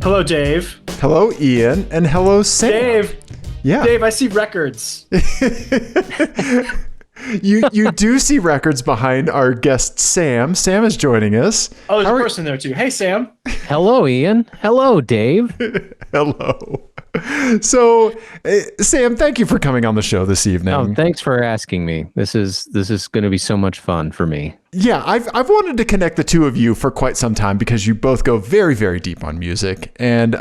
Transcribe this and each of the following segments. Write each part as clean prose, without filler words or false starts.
Hello, Dave. Hello, Ian, and hello, Sam. Dave. Yeah. Dave, I see records. You do see records behind our guest, Sam. Sam is joining us. Oh, there's a person there, too. Hey, Sam. Hello, Ian. Hello, Dave. Hello. So, Sam, thank you for coming on the show this evening. Oh, thanks for asking me. This is going to be so much fun for me. Yeah, I've wanted to connect the two of you for quite some time because you both go very, very deep on music and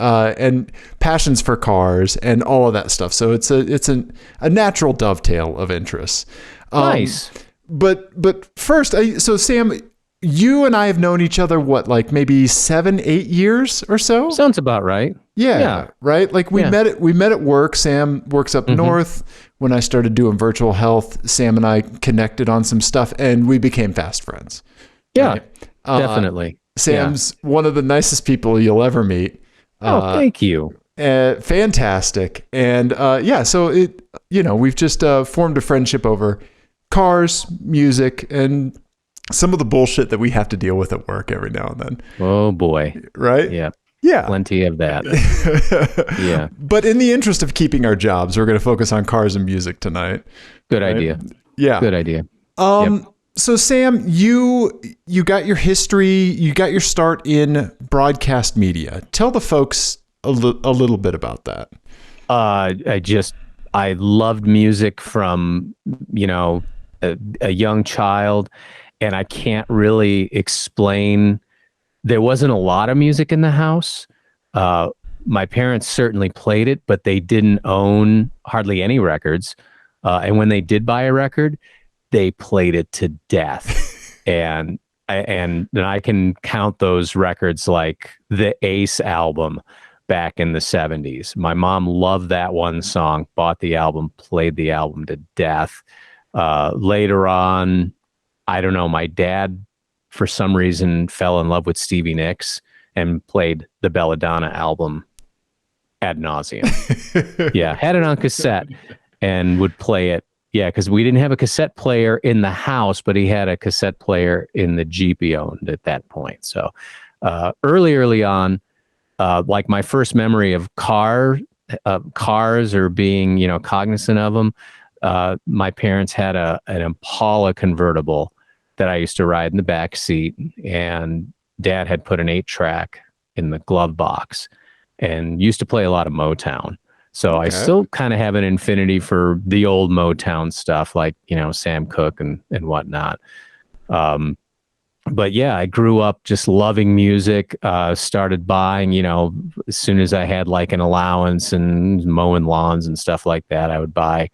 passions for cars and all of that stuff. So it's a natural dovetail of interests. Nice. But first, so Sam, you and I have known each other, what, like maybe 7-8 years or so? Sounds about right. Yeah. Right. Like we met at work. Sam works up north. When I started doing virtual health, Sam and I connected on some stuff and we became fast friends. Yeah, right? definitely. Sam's one of the nicest people you'll ever meet. Thank you. Fantastic. And so we've just formed a friendship over cars, music, and some of the bullshit that we have to deal with at work every now and then. Oh boy. Right? Yeah. Yeah. Plenty of that. Yeah. But in the interest of keeping our jobs, we're going to focus on cars and music tonight. Good idea. Yeah. Good idea. So Sam, you got your history, you got your start in broadcast media. Tell the folks a little bit about that. I loved music from, a young child, and I can't really explain. There wasn't a lot of music in the house. My parents certainly played it, but they didn't own hardly any records. And when they did buy a record, they played it to death. and I can count those records like the Ace album back in the 70s. My mom loved that one song, bought the album, played the album to death. Later on, I don't know, my dad, for some reason, fell in love with Stevie Nicks and played the Belladonna album ad nauseum. Yeah, had it on cassette and would play it. Yeah, because we didn't have a cassette player in the house, but he had a cassette player in the Jeep he owned at that point. So early on, like my first memory of cars or being, cognizant of them, my parents had an Impala convertible that I used to ride in the back seat, and Dad had put an 8-track in the glove box and used to play a lot of Motown. So I still kind of have an affinity for the old Motown stuff, like, Sam Cooke and whatnot. But yeah, I grew up just loving music, started buying, as soon as I had like an allowance and mowing lawns and stuff like that, I would buy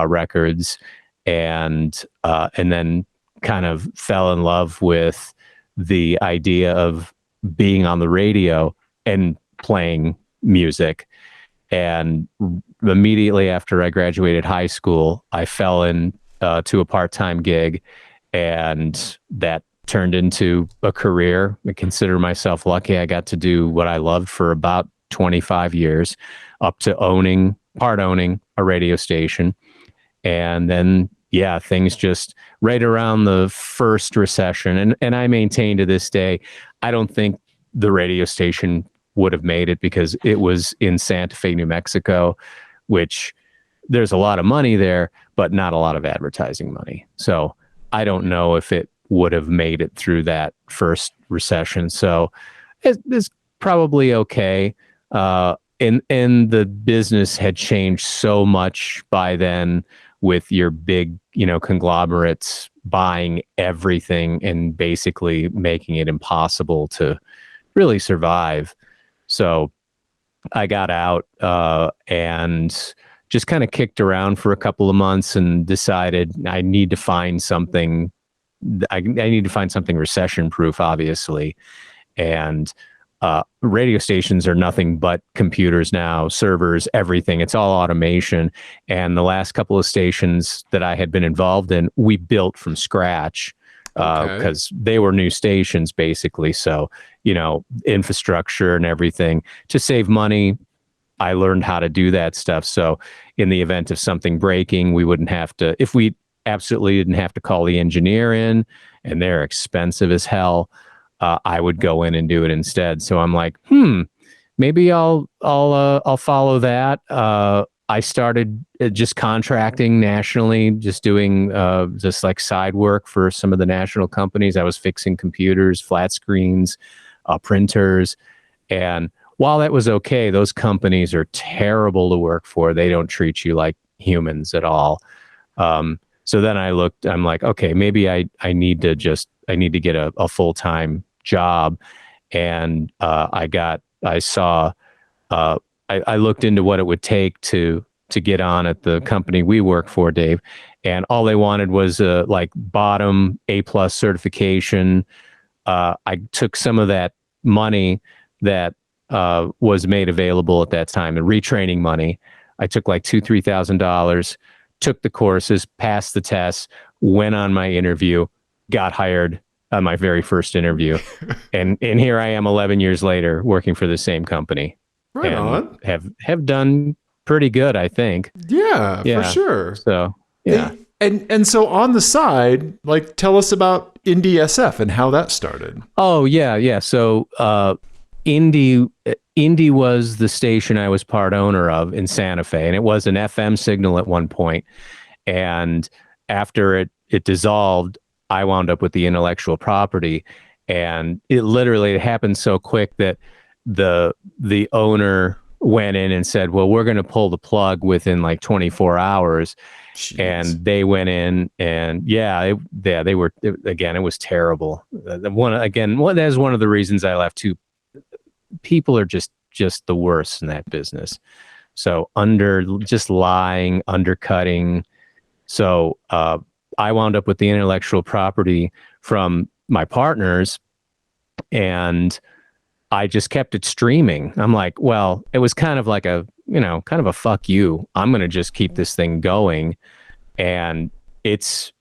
records, and then kind of fell in love with the idea of being on the radio and playing music. And immediately after I graduated high school, I fell in to a part-time gig, and that turned into a career. I consider myself lucky. I got to do what I loved for about 25 years, up to part owning a radio station. And then, things just right around the first recession. And I maintain to this day, I don't think the radio station would have made it because it was in Santa Fe, New Mexico, which there's a lot of money there, but not a lot of advertising money. So I don't know if it would have made it through that first recession. So it's probably okay. And the business had changed so much by then, with your big, conglomerates buying everything and basically making it impossible to really survive. So I got out and just kind of kicked around for a couple of months and decided I need to find something. I need to find something recession proof, obviously. And radio stations are nothing but computers now, servers, everything. It's all automation. And the last couple of stations that I had been involved in, we built from scratch because they were new stations, basically. So, infrastructure and everything. To save money, I learned how to do that stuff. So in the event of something breaking, we wouldn't have to, if we absolutely didn't have to call the engineer in, and they're expensive as hell, I would go in and do it instead. So I'm like, maybe I'll follow that. I started just contracting nationally, just doing just like side work for some of the national companies. I was fixing computers, flat screens, printers, and while that was okay, those companies are terrible to work for. They don't treat you like humans at all. So then I'm like, okay, maybe I need to get a full-time job. And I looked into what it would take to get on at the company we work for, Dave. And all they wanted was like bottom A+ certification. I took some of that money that was made available at that time, and retraining money. I took like $2,000-3,000, took the courses, passed the tests, went on my interview, got hired on my very first interview, and here I am 11 years later working for the same company. Right and on. Have done pretty good, I think. Yeah, for sure. So yeah. And so on the side, like, tell us about Indie SF and how that started. Oh yeah. So Indie was the station I was part owner of in Santa Fe, and it was an FM signal at one point. And after it dissolved, I wound up with the intellectual property, and it happened so quick that the owner went in and said, well, we're going to pull the plug within like 24 hours. Jeez. And they went in, and they were, again, it was terrible. That is one of the reasons I left too. People are just the worst in that business. So just lying, undercutting. So I wound up with the intellectual property from my partners, and I just kept it streaming. I'm like, well, it was kind of like a fuck you. I'm going to just keep this thing going. And it's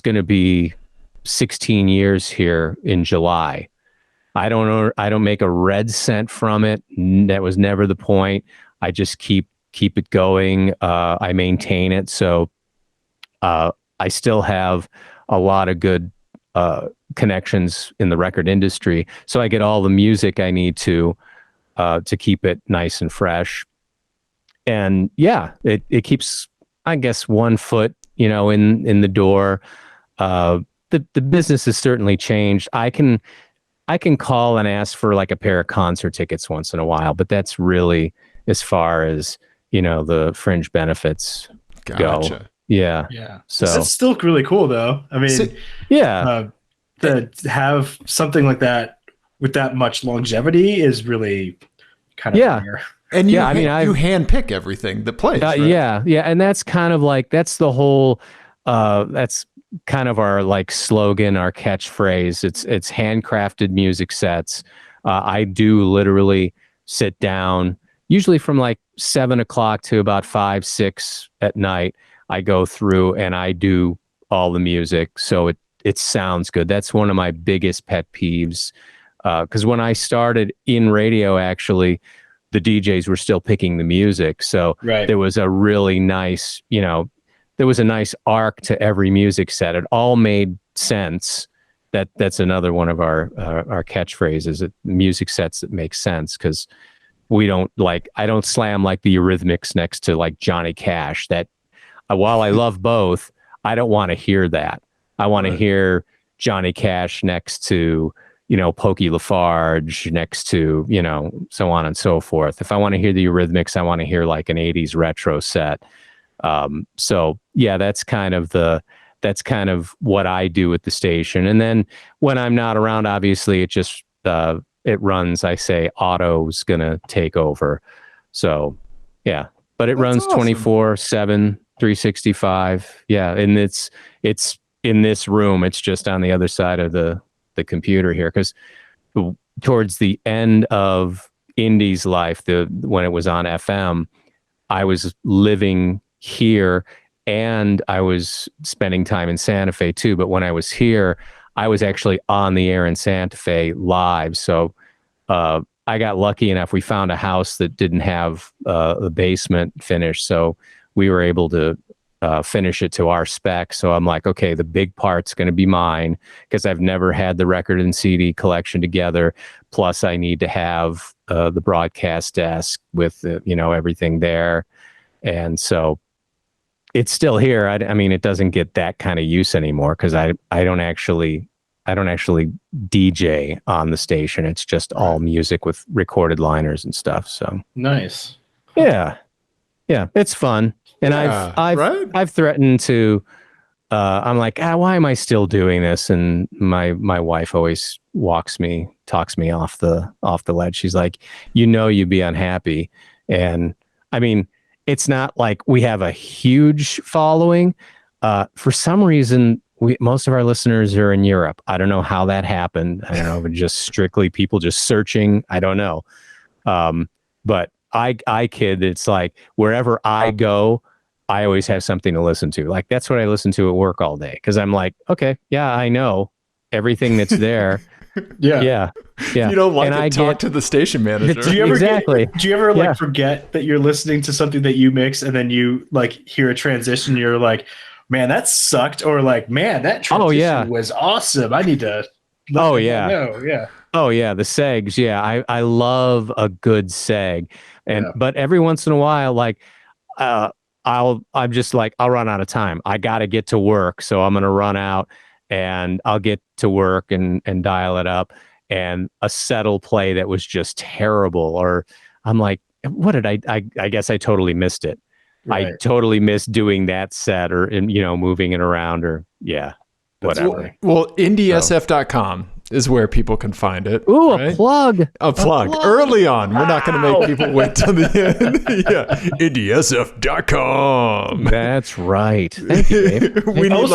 going to be 16 years here in July. I don't make a red cent from it. That was never the point. I just keep it going. I maintain it. So I still have a lot of good connections in the record industry. So I get all the music I need to keep it nice and fresh. And yeah, it keeps, I guess, one foot, in the door. The business has certainly changed. I can call and ask for like a pair of concert tickets once in a while, but that's really as far as, the fringe benefits go. Yeah. So that's still really cool, though. I mean, to have something like that with that much longevity is really kind of rare. And you handpick everything that plays. Right? Yeah, and that's kind of like that's the whole. That's kind of our like slogan, our catchphrase. It's handcrafted music sets. I do literally sit down, usually from like 7 o'clock to about 5, 6 at night. I go through and I do all the music, so it sounds good. That's one of my biggest pet peeves, because when I started in radio, actually, the DJs were still picking the music, so there was a really nice, there was a nice arc to every music set. It all made sense. That's another one of our catchphrases, that music sets that make sense, because I don't slam like the Eurythmics next to like Johnny Cash. That while I love both, I don't want to hear that. I want to hear Johnny Cash next to, Pokey Lafarge, next to, so on and so forth. If I want to hear the Eurythmics, I want to hear like an 80s retro set. So yeah, that's kind of what I do at the station. And then when I'm not around, obviously it just, it runs, I say auto's going to take over. So yeah, but it runs awesome. 24/7, 365. Yeah. And it's in this room. It's just on the other side of the computer here. 'Cause towards the end of Indie's life, when it was on FM, I was living here and I was spending time in Santa Fe too. But when I was here, I was actually on the air in Santa Fe live. So I got lucky enough. We found a house that didn't have a basement finished, so we were able to finish it to our spec. So I'm like, okay, the big part's going to be mine because I've never had the record and CD collection together. Plus, I need to have the broadcast desk with everything there, and so it's still here. I mean, it doesn't get that kind of use anymore because I don't actually DJ on the station. It's just all music with recorded liners and stuff. So nice. Yeah, it's fun. And I've threatened to. I'm like, why am I still doing this? And my wife always talks me off the ledge. She's like, you'd be unhappy. And I mean, it's not like we have a huge following. For some reason, most of our listeners are in Europe. I don't know how that happened. I don't know if it's just strictly people just searching. I don't know. But I kid. It's like wherever I go, I always have something to listen to. Like that's what I listen to at work all day. Cause I'm like, okay, yeah, I know everything that's there. Yeah. If you don't like it, talk to the station manager. Do you ever forget that you're listening to something that you mix and then you like hear a transition and you're like, man, that sucked, or like, man, that transition was awesome. I need to the segs. Yeah, I love a good seg. But every once in a while, like I'll run out of time. I gotta get to work, so I'm gonna run out and I'll get to work and dial it up, and a set will play that was just terrible, or I'm like, what did I guess I totally missed it. Right. I totally missed doing that set or moving it around or whatever. Well, indiesf.com is where people can find it. Ooh, right? A plug early on. We're not going to make people wait till the end. indiesf.com. That's right. Thank you, Dave. We need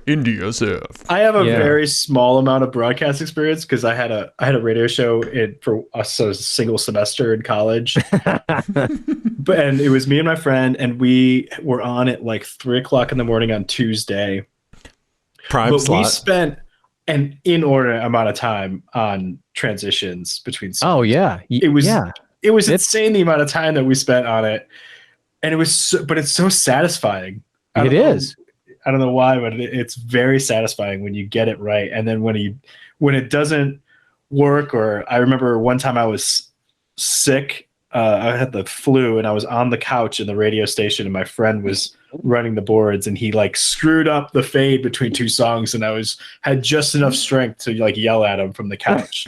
indiesf. I have a very small amount of broadcast experience because I had a radio show for a single semester in college. And it was me and my friend, and we were on at like 3:00 in the morning on Tuesday. Prime slot. We spent an inordinate amount of time on transitions between songs. Oh yeah, it was insane the amount of time that we spent on it, and it was but it's so satisfying. I don't know why, but it's very satisfying when you get it right, and then when it doesn't work. Or I remember one time I was sick. I had the flu and I was on the couch in the radio station and my friend was running the boards and he like screwed up the fade between two songs and I had just enough strength to like yell at him from the couch.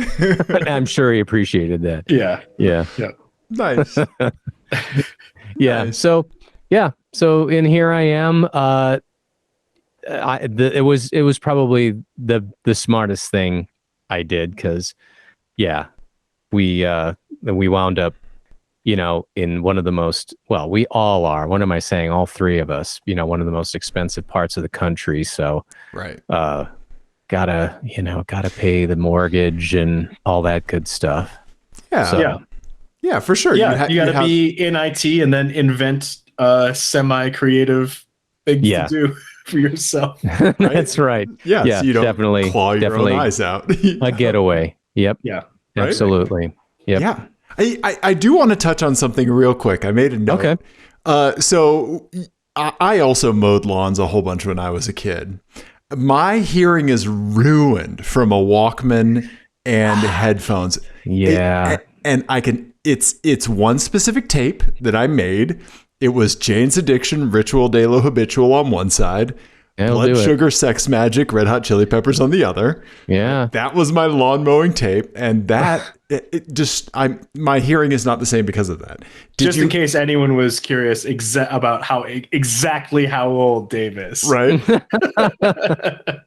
I'm sure he appreciated that. Yeah. Nice. Nice. So and here I am. It was probably the smartest thing I did because we wound up in one of the most, we all are, what am I saying? All three of us, one of the most expensive parts of the country. So, right. Gotta pay the mortgage and all that good stuff. Yeah. So, yeah, for sure. Yeah. You gotta be in IT and then invent semi-creative things to do for yourself. Right? That's right. Yeah. So you don't definitely claw your own eyes out. A getaway. Yep. Yeah. Absolutely. Right? Yep. Yeah. I do want to touch on something real quick. I made a note. Okay. So I also mowed lawns a whole bunch when I was a kid. My hearing is ruined from a Walkman and headphones. Yeah. And it's one specific tape that I made. It was Jane's Addiction, Ritual de lo Habitual on one side. Blood Sugar Sex Magic, Red Hot Chili Peppers on the other. Yeah. That was my lawn mowing tape. And that my hearing is not the same because of that. In case anyone was curious about exactly how old Dave is. Right.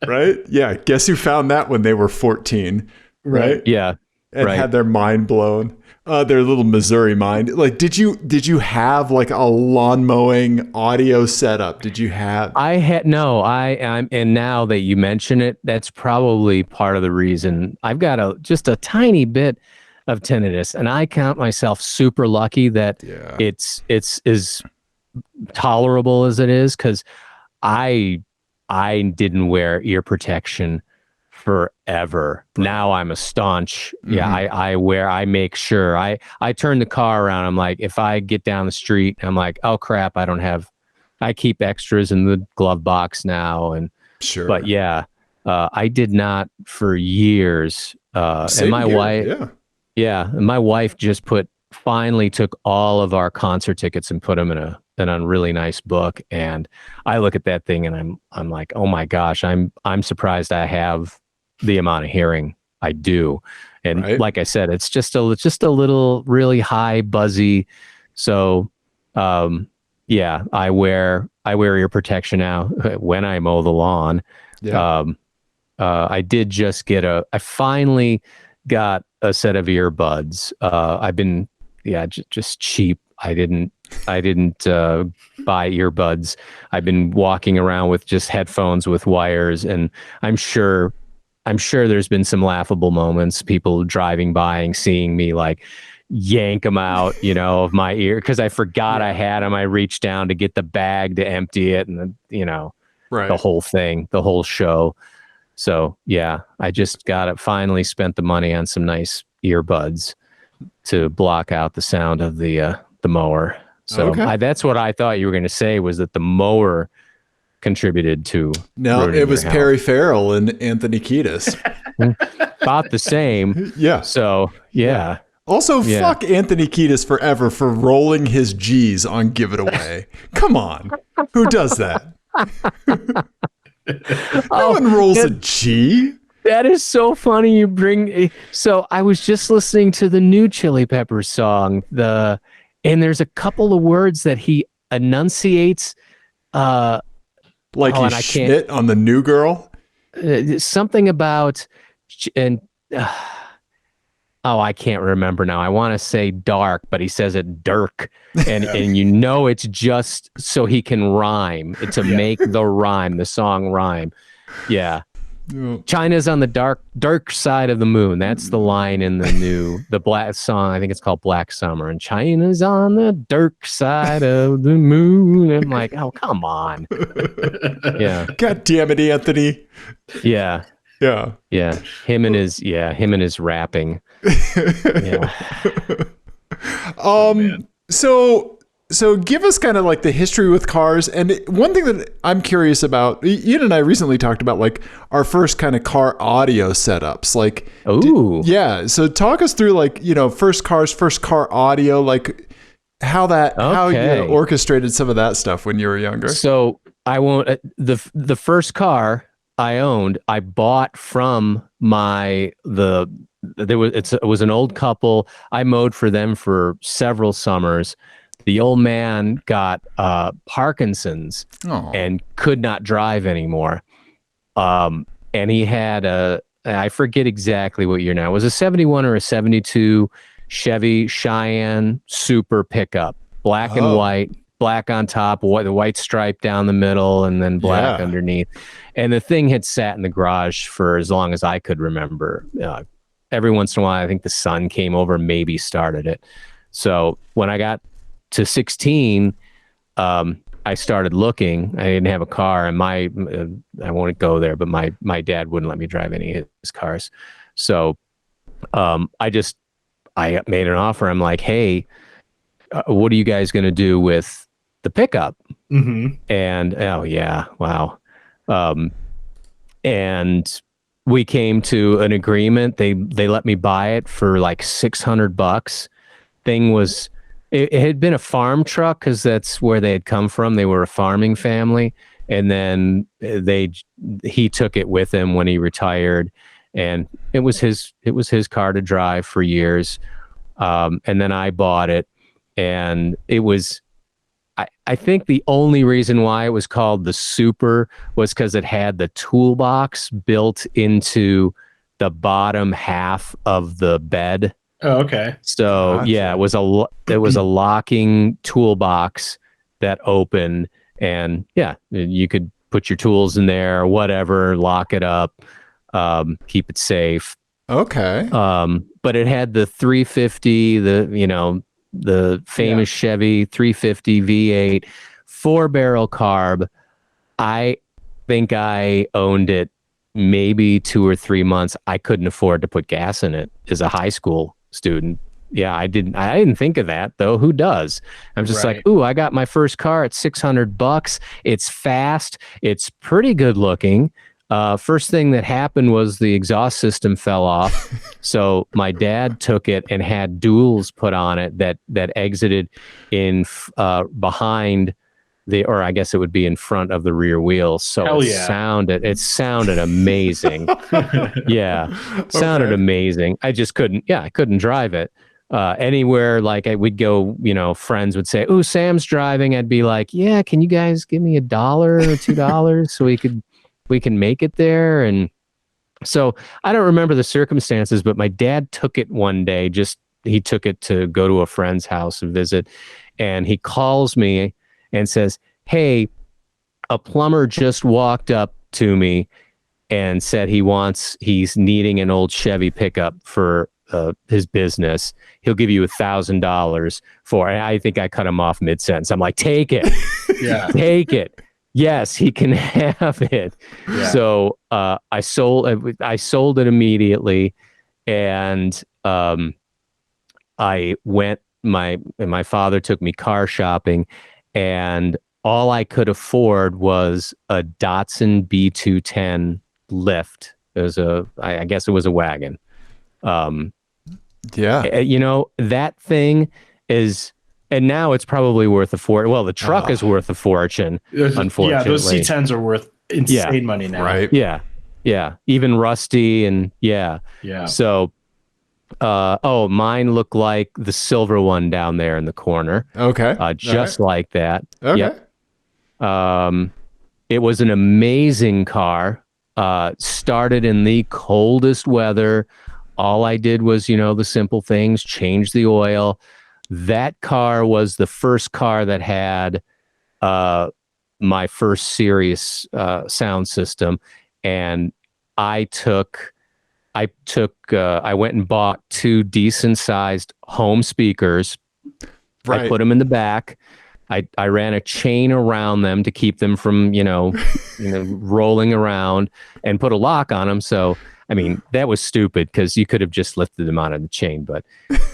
Right. Yeah. Guess who found that when they were 14. Right. Yeah. And had their mind blown. Their little Missouri mind. Like, did you have like a lawn mowing audio setup? Did you have? I had no. I'm and now that you mention it, that's probably part of the reason. I've got just a tiny bit of tinnitus, and I count myself super lucky that it's as tolerable as it is because I didn't wear ear protection forever. Now I'm a staunch. I make sure I turn the car around. I'm like, if I get down the street, I'm like, oh crap, I don't have I keep extras in the glove box now. And Sure. but yeah, I did not for years. And my wife, and my wife just finally took all of our concert tickets and put them in a really nice book. And I look at that thing and I'm like, oh my gosh, I'm surprised I have the amount of hearing I do. And like I said, it's just a little really high buzzy. So, yeah, I wear ear protection now when I mow the lawn. Yeah. I did just I finally got a set of earbuds. I've been, just cheap. I didn't buy earbuds. I've been walking around with just headphones with wires, and I'm sure there's been some laughable moments, people driving by and seeing me like yank them out, of my ear because I forgot I had them. I reached down to get the bag to empty it, and then, the whole thing, the whole show. So yeah, I just finally spent the money on some nice earbuds to block out the sound of the mower. So that's what I thought you were going to say, was that the mower contributed to. No, it was Perry Farrell and Anthony Kiedis. About the same. Yeah. So yeah. Also, fuck Anthony Kiedis forever for rolling his G's on Give It Away. Come on. Who does that? No one rolls a G. That is so funny. You bring. So I was just listening to the new Chili Peppers song, and there's a couple of words that he enunciates. Like he schmidt on the New Girl? Something about, I can't remember now. I want to say dark, but he says it dirk. And it's just so he can rhyme, to make the song rhyme. Yeah. China's on the dark side of the moon. That's the line in the Black song. I think it's called Black Summer. And China's on the dark side of the moon. I'm like, oh, come on. Yeah. God damn it, Anthony. Yeah. Yeah. Yeah. Him and his rapping. Yeah. So give us kind of like the history with cars. And one thing that I'm curious about, Ian and I recently talked about like our first kind of car audio setups. Like, so talk us through like, first car audio, like how you orchestrated some of that stuff when you were younger. So I won't, the first car I owned, I bought from it was an old couple. I mowed for them for several summers. The old man got Parkinson's and could not drive anymore. And he had I forget exactly what year now. It was a 71 or a 72 Chevy Cheyenne Super pickup, black and white, black on top, the white stripe down the middle, and then black underneath. And the thing had sat in the garage for as long as I could remember. Every once in a while, I think the son came over, maybe started it. So when I got to 16, I started looking. I didn't have a car, and I won't go there, but my dad wouldn't let me drive any of his cars. So I made an offer. I'm like, hey, what are you guys going to do with the pickup? Mm-hmm. And wow. And we came to an agreement. They let me buy it for like $600. Thing was, it had been a farm truck because that's where they had come from. They were a farming family, and then he took it with him when he retired, and it was his car to drive for years. And then I bought it, and it was. I think the only reason why it was called the Super was because it had the toolbox built into the bottom half of the bed. Oh, okay. So Gotcha. it was a locking toolbox that opened, and you could put your tools in there or whatever, lock it up, keep it safe. Okay. But it had the 350, the famous Chevy 350 V8, 4-barrel carb. I think I owned it maybe 2 or 3 months. I couldn't afford to put gas in it as a high school student. yeah, I didn't think of that though. Who does? I'm just like, ooh, I got my first car at $600. It's fast. It's pretty good looking. First thing that happened was the exhaust system fell off. So my dad took it and had duals put on it that exited in behind or I guess it would be in front of the rear wheels. So it sounded amazing. Yeah. Sounded amazing. I just couldn't drive it. Anywhere, like we'd go, friends would say, "Oh, Sam's driving." I'd be like, "Yeah, can you guys give me $1 or $2 so we can make it there?" And so I don't remember the circumstances, but my dad took it one day. He took it to go to a friend's house and visit, and he calls me and says, "Hey, a plumber just walked up to me and said he's needing an old Chevy pickup for his business. He'll give you $1,000 for it." I think I cut him off mid-sentence. I'm like, "Take it." Yeah. Take it. Yes, he can have it. Yeah. So I sold it immediately, and I went. My father took me car shopping, and all I could afford was a Datsun B210 lift. It was I guess it was a wagon. That thing is, and now it's probably worth a fortune. Well, the truck is worth a fortune, unfortunately. Yeah, those C10s are worth insane money now. Right. Yeah. Yeah. Even rusty and yeah. So, mine looked like the silver one down there in the corner. Okay. Just like that. Okay. Yep. It was an amazing car. Started in the coldest weather. All I did was, the simple things, change the oil. That car was the first car that had my first serious sound system. And I went and bought 2 decent sized home speakers. Right. I put them in the back. I ran a chain around them to keep them from, rolling around, and put a lock on them. So, I mean, that was stupid because you could have just lifted them out of the chain. But,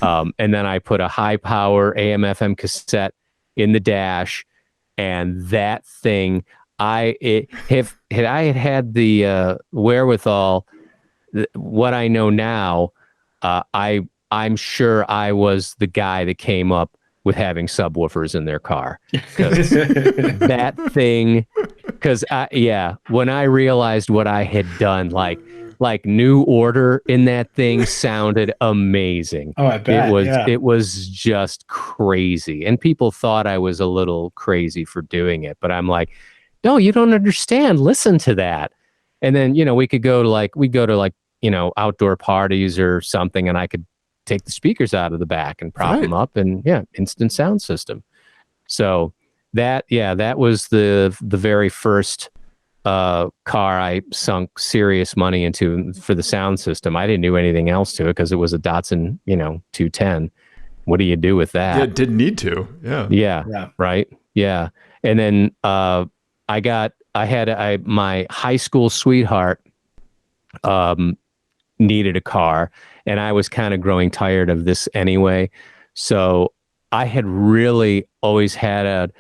and then I put a high power AM/FM cassette in the dash, and that thing, if I had the wherewithal, what I know now, I'm sure I was the guy that came up with having subwoofers in their car. That thing, when I realized what I had done, like New Order in that thing sounded amazing. Oh, I bet. It was just crazy. And people thought I was a little crazy for doing it, but I'm like, no, you don't understand. Listen to that. And then, we'd go to outdoor parties or something, and I could take the speakers out of the back and prop them up, and instant sound system. So that was the very first car I sunk serious money into for the sound system. I didn't do anything else to it because it was a Datsun, 210. What do you do with that? Yeah, didn't need to. Yeah. Right. Yeah. And then my high school sweetheart needed a car, and I was kind of growing tired of this anyway. So I had really always had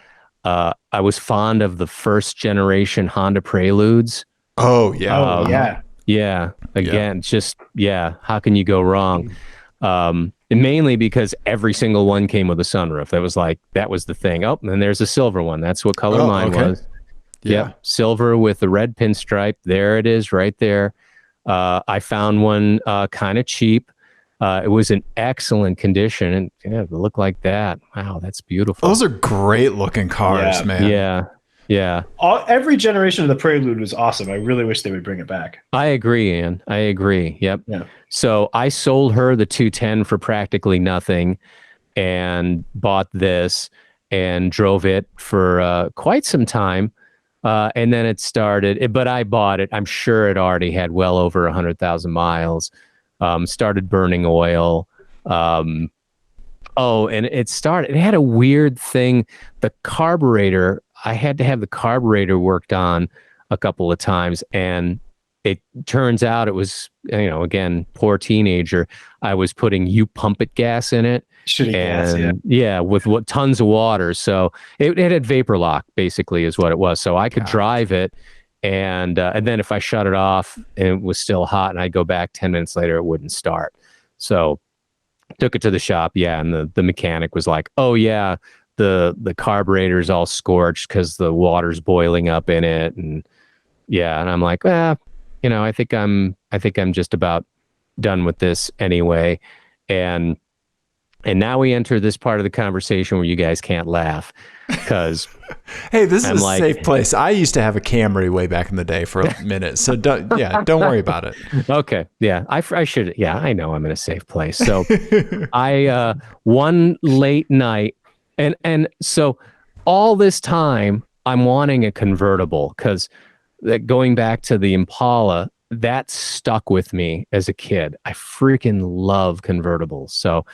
I was fond of the first generation Honda Preludes. Oh yeah. Yeah. Again, how can you go wrong? And mainly because every single one came with a sunroof. That was the thing. Oh, and there's a silver one. That's what color mine was. Yeah. Silver with the red pinstripe. There it is right there. I found one kind of cheap. It was in excellent condition, and it looked like that. Wow, that's beautiful. Those are great looking cars, man. Yeah. Every generation of the Prelude was awesome. I really wish they would bring it back. I agree, Ian. I agree. Yep. Yeah. So I sold her the 210 for practically nothing, and bought this and drove it for quite some time. And then it started, but I bought it. I'm sure it already had well over 100,000 miles. Started burning oil. And it had a weird thing. The carburetor, I had to have the carburetor worked on a couple of times, and it turns out it was, again, poor teenager. I was putting You Pump It gas in it. Shitty gas, yeah, with tons of water. So it had vapor lock, basically, is what it was. So I could drive it, and then if I shut it off and it was still hot, and I'd go back 10 minutes later, it wouldn't start. So took it to the shop, and the mechanic was like, "Oh yeah, the carburetor's all scorched because the water's boiling up in it," and I'm like, I think I'm just about done with this anyway, and now we enter this part of the conversation where you guys can't laugh because hey, this is a safe place. I used to have a Camry way back in the day for a minute, so don't worry about it. Okay, I should. Yeah, I know I'm in a safe place. So I one late night, and so all this time I'm wanting a convertible because going back to the Impala, that stuck with me as a kid. I freaking love convertibles. So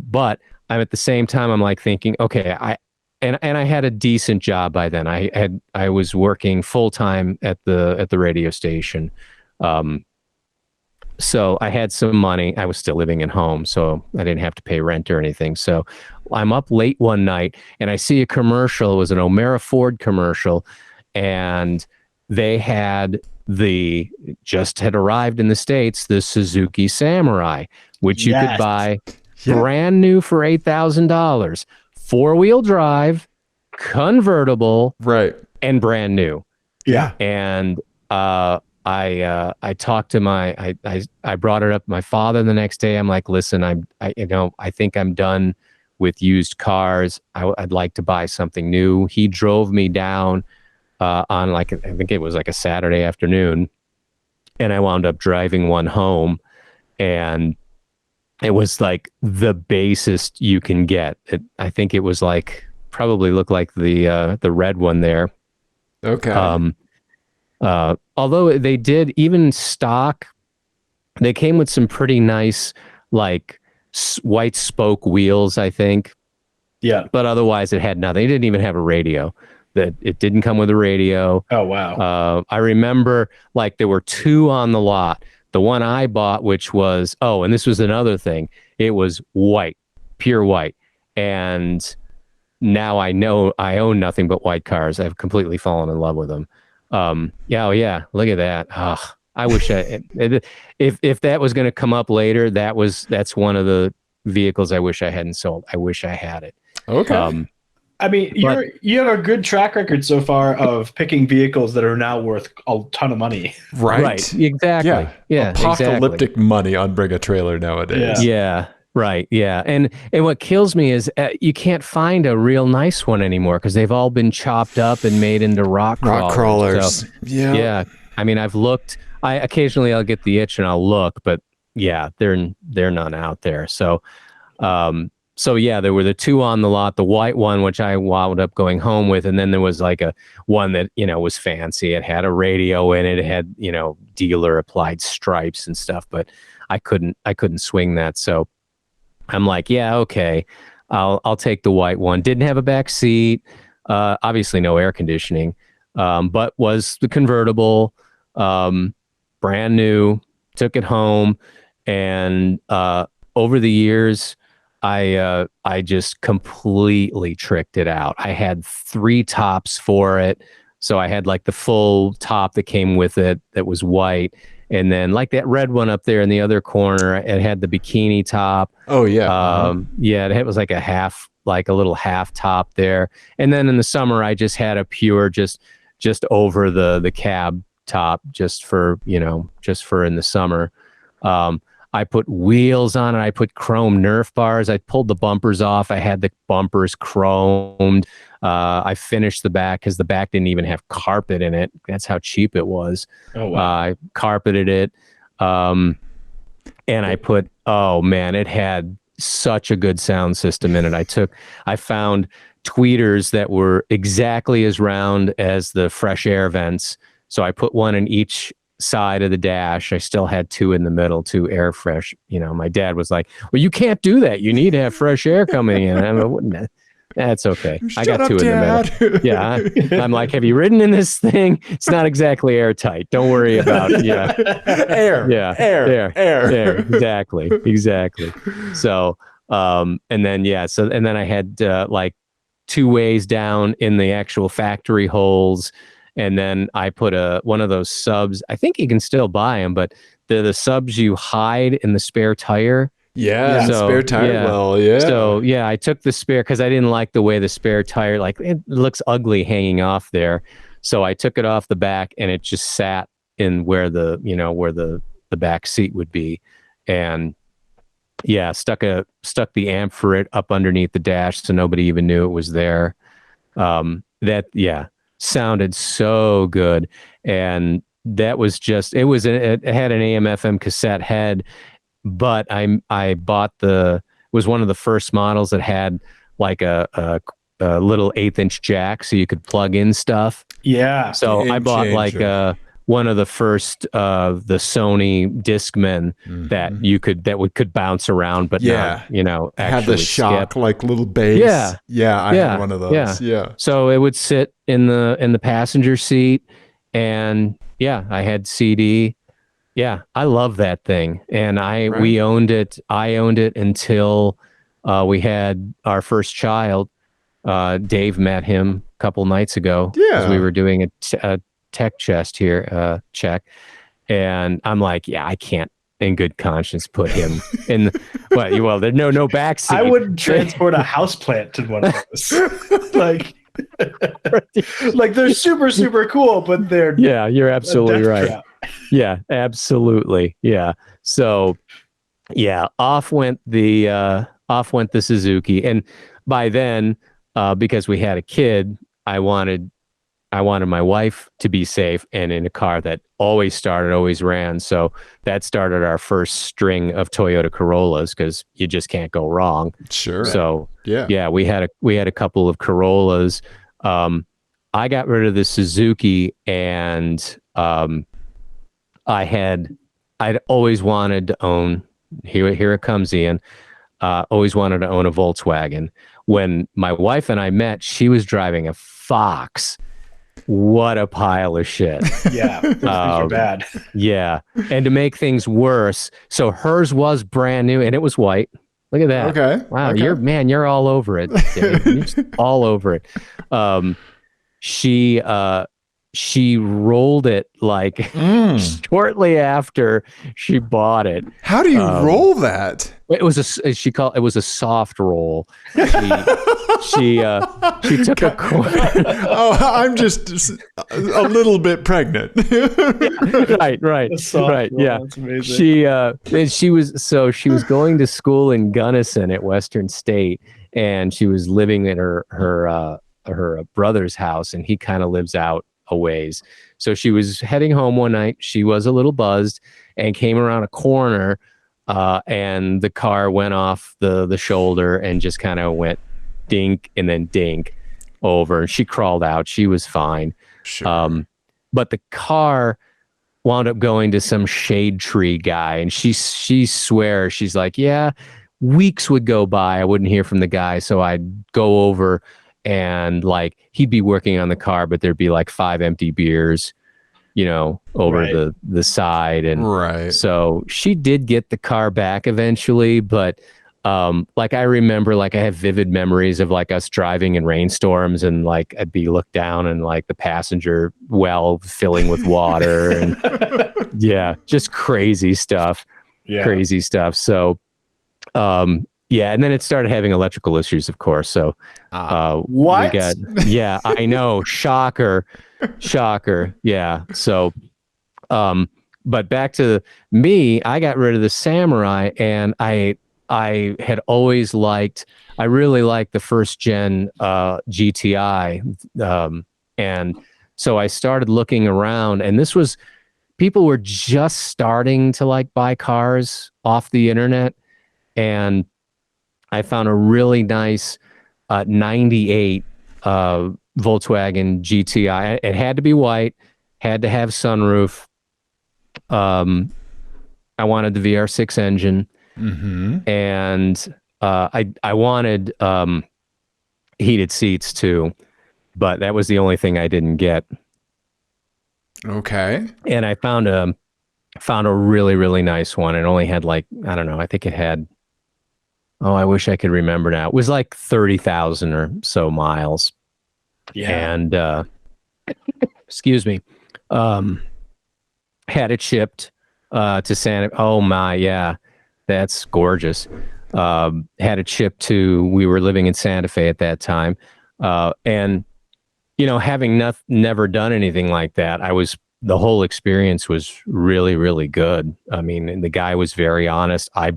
but I'm at the same time, I'm like thinking, okay, I had a decent job by then. I was working full time at the radio station. So I had some money. I was still living at home, so I didn't have to pay rent or anything. So I'm up late one night and I see a commercial. It was an O'Mara Ford commercial, and they had just had arrived in the States, the Suzuki Samurai, which you could buy brand new for $8,000, 4-wheel drive, convertible, right, and brand new. Yeah. And I talked to I brought it up to my father the next day. I'm like, listen, I think I'm done with used cars. I'd like to buy something new. He drove me down on I think it was like a Saturday afternoon, and I wound up driving one home, and it was like the basest you can get. I think it was like probably looked like the red one there. Okay. Although they did even stock, they came with some pretty nice like white spoke wheels, I think. Yeah. But otherwise, it had nothing. It didn't even have a radio. That it didn't come with a radio. Oh wow. I remember like there were two on the lot. The one I bought, which was and this was another thing. It was white, pure white, and now I know I own nothing but white cars. I've completely fallen in love with them. Look at that. I wish if that was going to come up later, that's one of the vehicles I wish I hadn't sold. I wish I had it. Okay. I mean, you have a good track record so far of picking vehicles that are now worth a ton of money. Right. Exactly. Yeah. Apocalyptic money on Bring a Trailer nowadays. Yeah. Right. Yeah. And what kills me is you can't find a real nice one anymore because they've all been chopped up and made into rock crawlers. So, yeah. I mean, I've looked. Occasionally I'll get the itch and I'll look, but yeah, they're none out there. So, there were the two on the lot, the white one, which I wound up going home with. And then there was like a one that, was fancy. It had a radio in it. It had, dealer applied stripes and stuff, but I couldn't swing that. So I'm like, yeah, okay, I'll take the white one. Didn't have a back seat, obviously no air conditioning, but was the convertible, brand new, took it home. And over the years, I just completely tricked it out. I had 3 tops for it. So I had like the full top that came with it that was white. And then like that red one up there in the other corner, it had the bikini top. Oh yeah. It was like a little half top there. And then in the summer, I just had a pure, just over the cab top, just for in the summer. I put wheels on it. I put chrome Nerf bars. I pulled the bumpers off. I had the bumpers chromed. I finished the back because the back didn't even have carpet in it. That's how cheap it was. Oh, wow. I carpeted it. And I put, it had such a good sound system in it. I found tweeters that were exactly as round as the fresh air vents. So I put one in each side of the dash. I still had 2 in the middle, 2 air fresh. My dad was like, well, you can't do that. You need to have fresh air coming in. That's okay. I Shut got up, two in Dad. the middle. Yeah. I'm like, have you ridden in this thing? It's not exactly airtight. Don't worry about it. Yeah. Air, Yeah. air, air. There. Exactly. So, and then, and then I had like two ways down in the actual factory holes. And then I put one of those subs. I think you can still buy them, but the subs you hide in the spare tire. Yeah, and the spare tire well, yeah. So I took the spare because I didn't like the way the spare tire, like it looks ugly hanging off there. So I took it off the back and it just sat in where the back seat would be. And stuck the amp for it up underneath the dash so nobody even knew it was there. That sounded so good. And that was just, it had an AM FM cassette head, but I bought it was one of the first models that had like a little 1/8-inch jack so you could plug in stuff. Yeah. So I bought like one of the first the Sony Discmen that could bounce around, but not, actually had the shock like little bass. I had one of those. Yeah. So it would sit in the passenger seat, and I had CD. Yeah, I love that thing, and we owned it. I owned it until we had our first child. Dave met him a couple nights ago because we were doing a tech chest here, check, and I'm like, I can't in good conscience put him in. Well, there's no backseat. I wouldn't transport a houseplant to one of those. like they're super, super cool, but they're you're absolutely right. Trap. Yeah, absolutely. Yeah. So off went the Suzuki, and by then, because we had a kid, I wanted my wife to be safe and in a car that always ran. So that started our first string of Toyota Corollas because you just can't go wrong. Sure. So we had a couple of Corollas. I got rid of the Suzuki, and I'd always wanted to own. Here it comes, Ian. Always wanted to own a Volkswagen. When my wife and I met, she was driving a Fox. What a pile of shit. Yeah, those things are bad. Yeah. And to make things worse, so hers was brand new and it was white. Look at that. Okay. Wow, okay. You're all over it, Dave. You're just all over it. She rolled it like shortly after she bought it. How do you roll that? It was it was a soft roll. She took a corner. I'm just a little bit pregnant. Right. Yeah. That's amazing. She was going to school in Gunnison at Western State, and she was living at her brother's house, and he kind of lives out a ways. So she was heading home one night. She was a little buzzed and came around a corner, and the car went off the shoulder and just kind of went dink and then dink over. She crawled out. She was fine. Sure. But the car wound up going to some shade tree guy, and she swears, she's like, weeks would go by, I wouldn't hear from the guy, so I'd go over, and like he'd be working on the car, but there'd be like 5 empty beers, over the side. And so she did get the car back eventually, but like I remember, like I have vivid memories of like us driving in rainstorms, and like I'd be looked down and like the passenger well filling with water, and just crazy stuff. So and then it started having electrical issues, of course. So what? I know. Shocker. Yeah. So but back to me, I got rid of the Samurai, and I had always I really liked the first gen GTI. And so I started looking around, and people were just starting to like buy cars off the internet. And I found a really nice 98 Volkswagen GTI. It had to be white, had to have sunroof. I wanted the VR6 engine. Mm-hmm. And I wanted heated seats too, but that was the only thing I didn't get. Okay. And I found a really, really nice one. It only had like, I don't know, I think it had, oh, I wish I could remember now. It was like 30,000 or so miles. Yeah. And excuse me. Had it shipped to Santa. Oh my, yeah, that's gorgeous. Had it shipped to. We were living in Santa Fe at that time, and having never done anything like that, the whole experience was really, really good. I mean, and the guy was very honest. I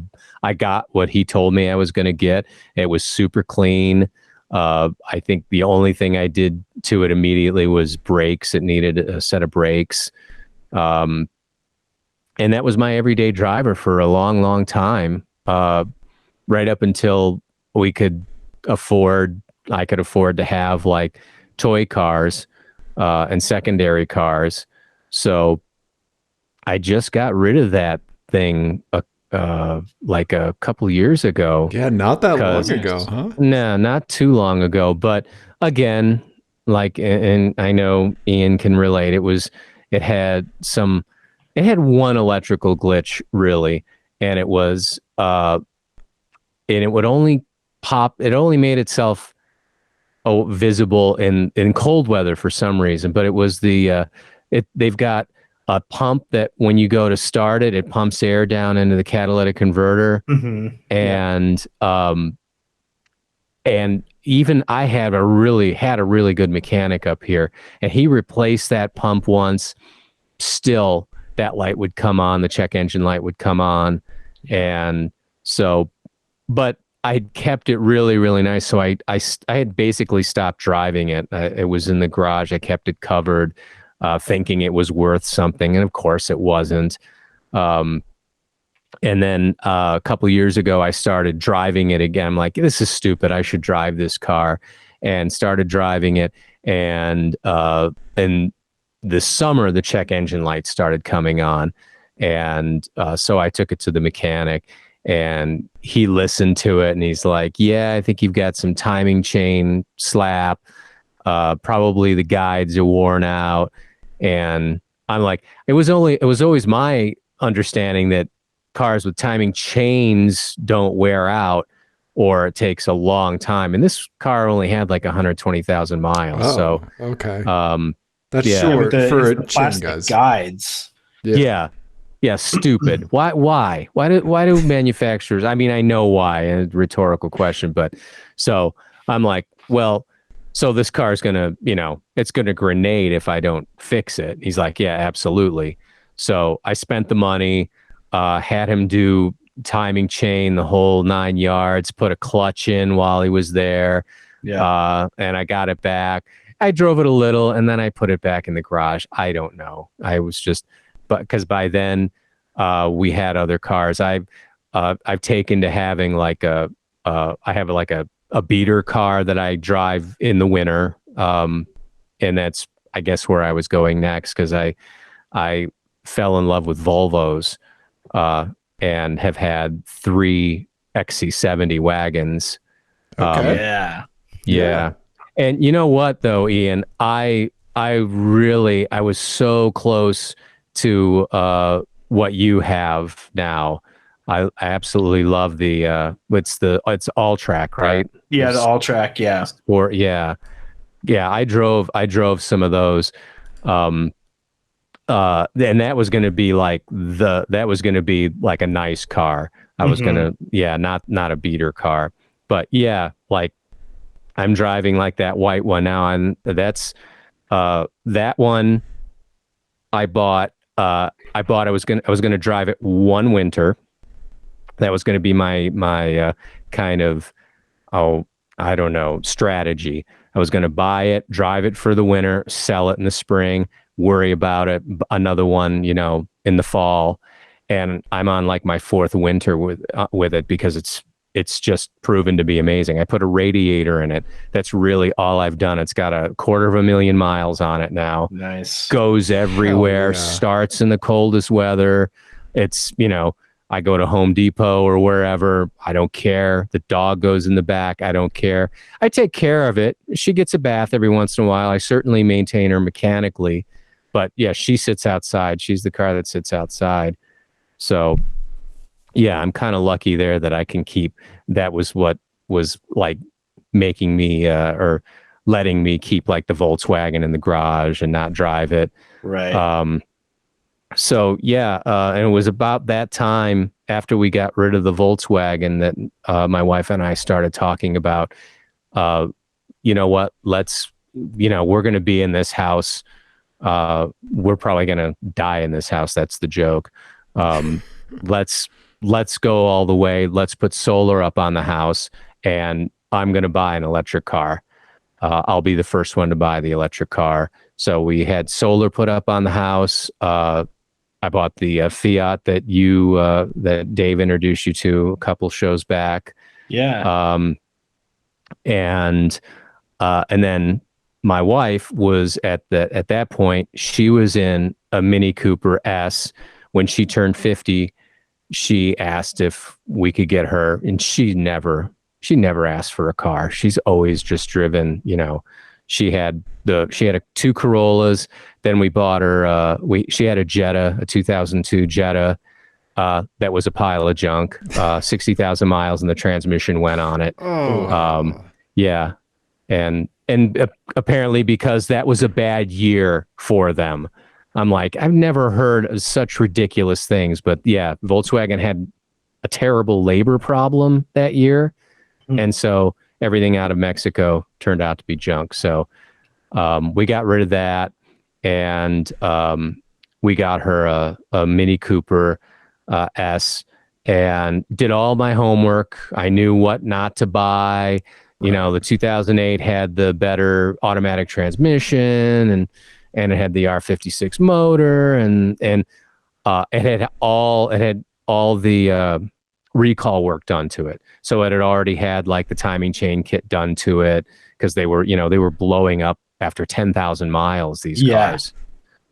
got what he told me I was going to get. It was super clean. I think the only thing I did to it immediately was brakes. It needed a set of brakes. And that was my everyday driver for a long, long time, right up until I could afford to have like toy cars and secondary cars. So I just got rid of that thing like a couple years ago. Yeah, not that long ago, huh? No, not too long ago. But again, like, and I know Ian can relate. It had one electrical glitch really, and it was and it would only pop. It only made itself visible in cold weather for some reason. But it was they've got a pump that when you go to start it, it pumps air down into the catalytic converter. Mm-hmm. And even I had a really good mechanic up here, and he replaced that pump once. Still, that light would come on, the check engine light would come on. And so, but I kept it really, really nice. So I had basically stopped driving it. It was in the garage. I kept it covered, thinking it was worth something. And of course it wasn't. And then a couple of years ago, I started driving it again. I'm like, this is stupid. I should drive this car, and started driving it. And this summer, the check engine lights started coming on. And so I took it to the mechanic, and he listened to it, and he's like, yeah, I think you've got some timing chain slap. Probably the guides are worn out. And I'm like, it was always my understanding that cars with timing chains don't wear out, or it takes a long time. And this car only had like 120,000 miles. Oh, so okay. That's short for the plastic guides. Yeah. Stupid. Why do manufacturers? I mean, I know why. A rhetorical question, but so I'm like, well, so this car is gonna, it's gonna grenade if I don't fix it. He's like, yeah, absolutely. So I spent the money. Had him do timing chain, the whole 9 yards, put a clutch in while he was there. Yeah. And I got it back. I drove it a little, and then I put it back in the garage. I don't know. I was just, but because by then we had other cars. I've taken to having like I have like a beater car that I drive in the winter. And that's, I guess, where I was going next, because I fell in love with Volvos. And have had 3 XC70 wagons. Okay. Yeah. And you know what though, Ian, I was so close to what you have now. I absolutely love the it's all track, right? Yeah, the all track, yeah. Or yeah. I drove some of those. And that was going to be like a nice car. I was going to, not a beater car, but yeah, like I'm driving like that white one now. And that's, that one I was going to drive it one winter. That was going to be my kind of, I don't know, strategy. I was going to buy it, drive it for the winter, sell it in the spring, worry about it, another one, in the fall. And I'm on like my 4th winter with it, because it's just proven to be amazing. I put a radiator in it. That's really all I've done. It's got 250,000 miles on it now. Nice. Goes everywhere, yeah. Starts in the coldest weather. It's, I go to Home Depot or wherever. I don't care. The dog goes in the back. I don't care. I take care of it. She gets a bath every once in a while. I certainly maintain her mechanically. But yeah, she sits outside. She's the car that sits outside. So yeah, I'm kind of lucky there that I can keep. That was what was like making me or letting me keep like the Volkswagen in the garage and not drive it. Right. So yeah, and it was about that time after we got rid of the Volkswagen that my wife and I started talking about, you know what, we're going to be in this house. We're probably going to die in this house. That's the joke. Let's go all the way. Let's put solar up on the house, and I'm going to buy an electric car. I'll be the first one to buy the electric car. So we had solar put up on the house. I bought the Fiat that Dave introduced you to a couple shows back. Yeah. And then my wife was at that point, she was in a Mini Cooper S. When she turned 50, she asked if we could get her, and she never asked for a car. She's always just driven, she had two Corollas. Then we bought her, she had a Jetta, a 2002 Jetta, that was a pile of junk, 60,000 miles and the transmission went on it. Yeah. And apparently because that was a bad year for them. I'm like, I've never heard of such ridiculous things, but yeah, Volkswagen had a terrible labor problem that year. And so everything out of Mexico turned out to be junk. So we got rid of that, and we got her a Mini Cooper S, and did all my homework. I knew what not to buy. The 2008 had the better automatic transmission, and it had the R56 motor, and it had all the recall work done to it. So it had already had like the timing chain kit done to it, because they were blowing up after 10,000 miles, these cars.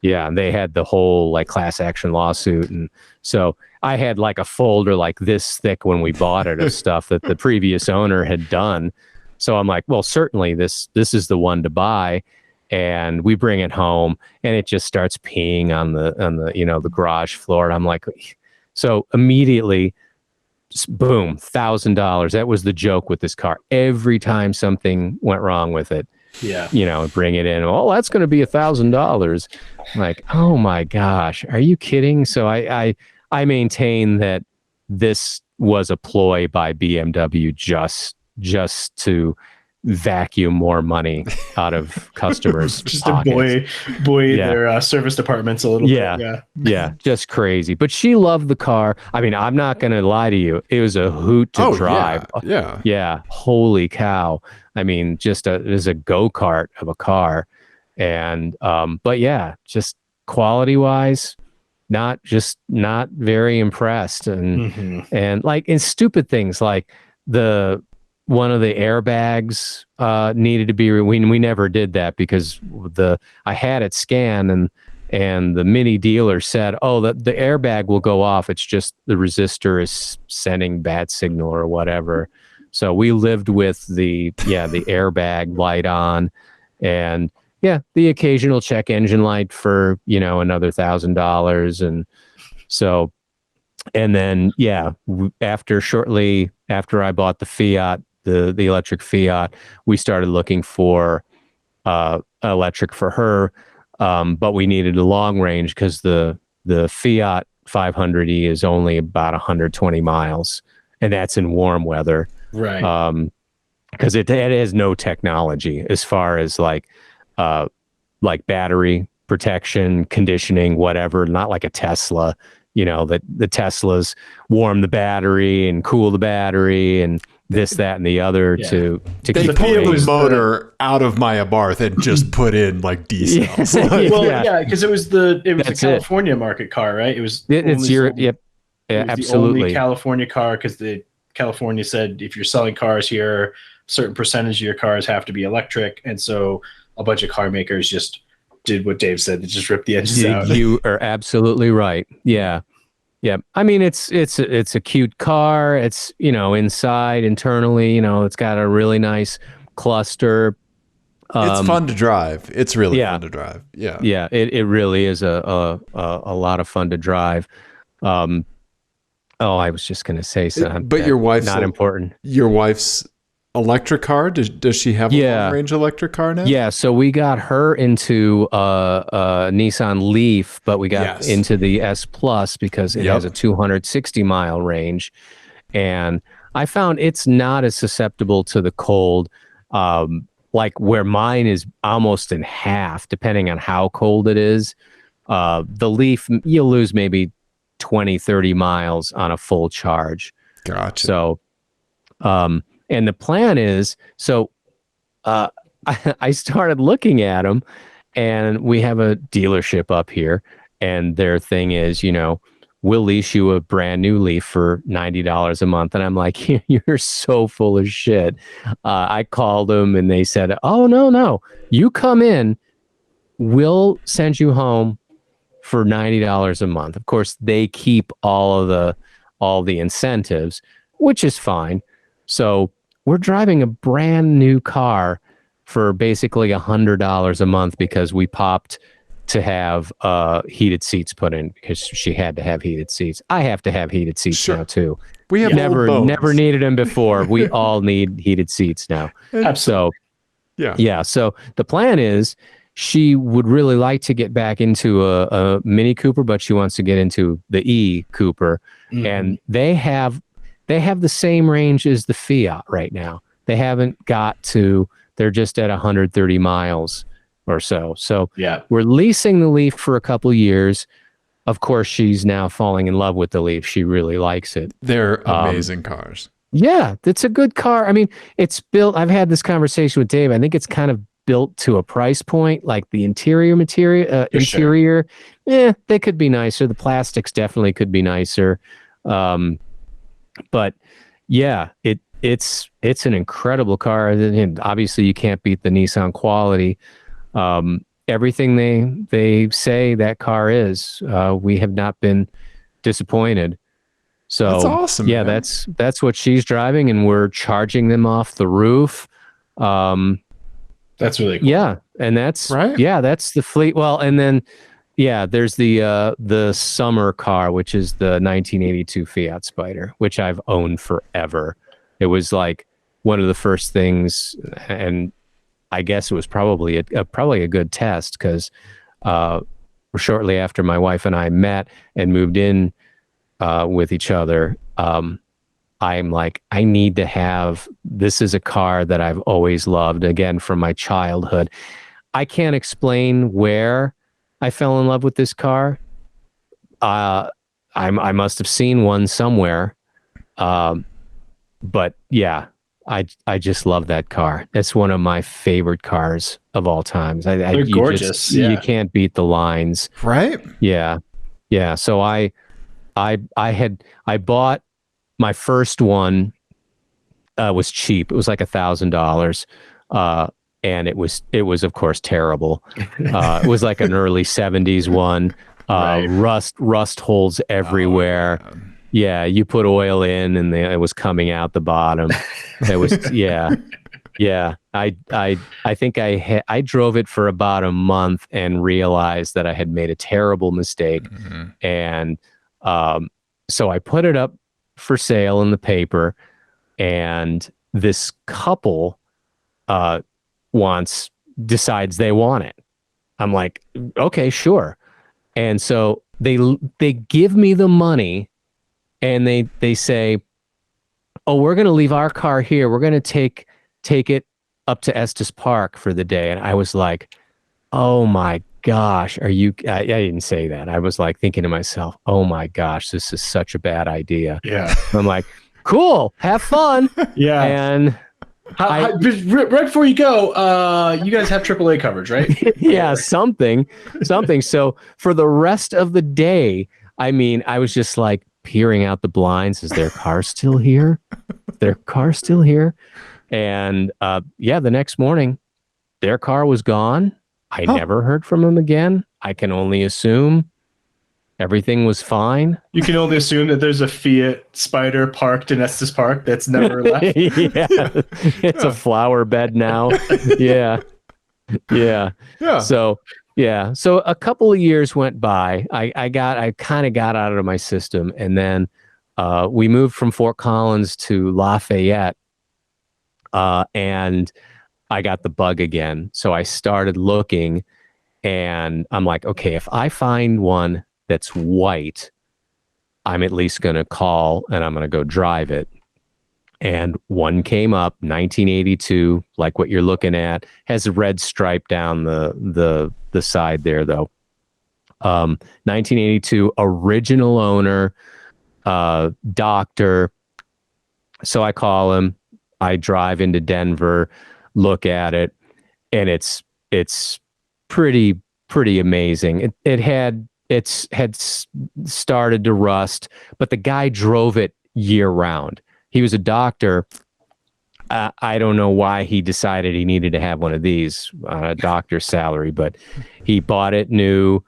Yeah. And they had the whole like class action lawsuit. And so I had like a folder like this thick when we bought it of stuff that the previous owner had done. So I'm like, well, certainly this is the one to buy. And we bring it home, and it just starts peeing on the garage floor. And I'm like, so immediately, boom, $1,000. That was the joke with this car. Every time something went wrong with it, bring it in. Oh, that's going to be $1,000. I'm like, oh my gosh, are you kidding? So I maintain that this was a ploy by BMW just to vacuum more money out of customers. Just to buoy their service departments a little bit. Yeah, just crazy. But she loved the car. I mean, I'm not going to lie to you. It was a hoot to drive. Yeah. Holy cow. I mean, it was a go-kart of a car. And, but yeah, just quality wise, not very impressed. And, and like in stupid things like one of the airbags needed to be. We never did that because I had it scanned, and the Mini dealer said, "Oh, the airbag will go off. It's just the resistor is sending bad signal or whatever." So we lived with the airbag light on, and the occasional check engine light for another $1,000, and so, and then shortly after I bought the Fiat. The electric Fiat, we started looking for electric for her, but we needed a long range because the Fiat 500e is only about 120 miles, and that's in warm weather, right? Because it has no technology as far as like battery protection, conditioning, whatever. Not like a Tesla, that the Teslas warm the battery and cool the battery and this, that, and the other to they keep pulled the motor out of my Abarth and just put in like D cells. Because it was the California market car, right? It's Europe. Yep. Yeah, absolutely. The only California car, because the California said if you're selling cars here, a certain percentage of your cars have to be electric, and so a bunch of car makers just did what Dave said. They just ripped the engines out. You are absolutely right. Yeah. Yeah. I mean, it's a cute car. It's, inside, internally, it's got a really nice cluster. It's fun to drive. It's really Yeah. fun to drive. Yeah. Yeah. It really is a lot of fun to drive. Um, oh, I was just gonna say something. But your wife's not important. Your wife's electric car. Does she have a long range electric car now? Yeah. So we got her into a Nissan Leaf, but we got into the S Plus because it has a 260-mile range, and I found it's not as susceptible to the cold. Like where mine is almost in half, depending on how cold it is. The Leaf, you'll lose maybe 20, 30 miles on a full charge. Gotcha. So, and the plan is, I started looking at them, and we have a dealership up here, and their thing is, we'll lease you a brand new Leaf for $90 a month. And I'm like, you're so full of shit. I called them and they said, oh, no, you come in, we'll send you home for $90 a month. Of course, they keep all the incentives, which is fine. So we're driving a brand new car for basically $100 a month because we popped to have heated seats put in because she had to have heated seats. I have to have heated seats now too. We have never needed them before. We all need heated seats now. Absolutely. So yeah. So the plan is she would really like to get back into a Mini Cooper, but she wants to get into the E Cooper, and they have the same range as the Fiat right now. They haven't got to. They're just at 130 miles or so. So we're leasing the Leaf for a couple years. Of course, she's now falling in love with the Leaf. She really likes it. They're amazing cars. Yeah, it's a good car. I mean, it's built. I've had this conversation with Dave. I think it's kind of built to a price point, like the interior, they could be nicer. The plastics definitely could be nicer. But yeah, it's an incredible car. And obviously you can't beat the Nissan quality. Everything they say that car is, we have not been disappointed. So that's awesome. Yeah, man. that's what she's driving, and we're charging them off the roof. That's really cool. Yeah, and that's right. Yeah, that's the fleet. Well, and then there's the summer car, which is the 1982 Fiat Spider, which I've owned forever. It was like one of the first things, and I guess it was probably a good test because shortly after my wife and I met and moved in with each other, I'm like, I need to have, this is a car that I've always loved, again, from my childhood. I can't explain where I fell in love with this car. I must have seen one somewhere. But yeah, I just love that car. It's one of my favorite cars of all times. They're gorgeous. You can't beat the lines. Right? Yeah. Yeah. So I bought my first one, was cheap. It was like $1,000. And it was of course terrible. It was like an early 70s one. Right. Rust holes everywhere. Oh, yeah, you put oil in and it was coming out the bottom. It was yeah. I think I drove it for about a month and realized that I had made a terrible mistake. And so I put it up for sale in the paper, and this couple decides they want it. I'm like, okay, sure. And so they give me the money, and they say, oh, we're going to leave our car here. We're going to take it up to Estes Park for the day. And I was like, oh my gosh, I didn't say that. I was like thinking to myself, oh my gosh, this is such a bad idea. Yeah. I'm like, cool, have fun. Yeah. And right before you go, you guys have AAA coverage, right? Yeah, something. So for the rest of the day, I mean, I was just like peering out the blinds. Is their car still here? And the next morning, their car was gone. I never heard from them again. I can only assume Everything was fine. You can only assume that there's a Fiat Spider parked in Estes Park that's never left. Yeah. It's a flower bed now. Yeah. Yeah. Yeah. So a couple of years went by. I kind of got out of my system, and then we moved from Fort Collins to Lafayette, and I got the bug again. So I started looking, and I'm like, okay, if I find one that's white, I'm at least going to call and I'm going to go drive it. And one came up, 1982, like what you're looking at, has a red stripe down the side there, though. 1982, original owner, doctor. So I call him. I drive into Denver, look at it, and it's pretty amazing. It had started to rust, but the guy drove it year round. He was a doctor. I don't know why he decided he needed to have one of these on a doctor's salary, but he bought it new,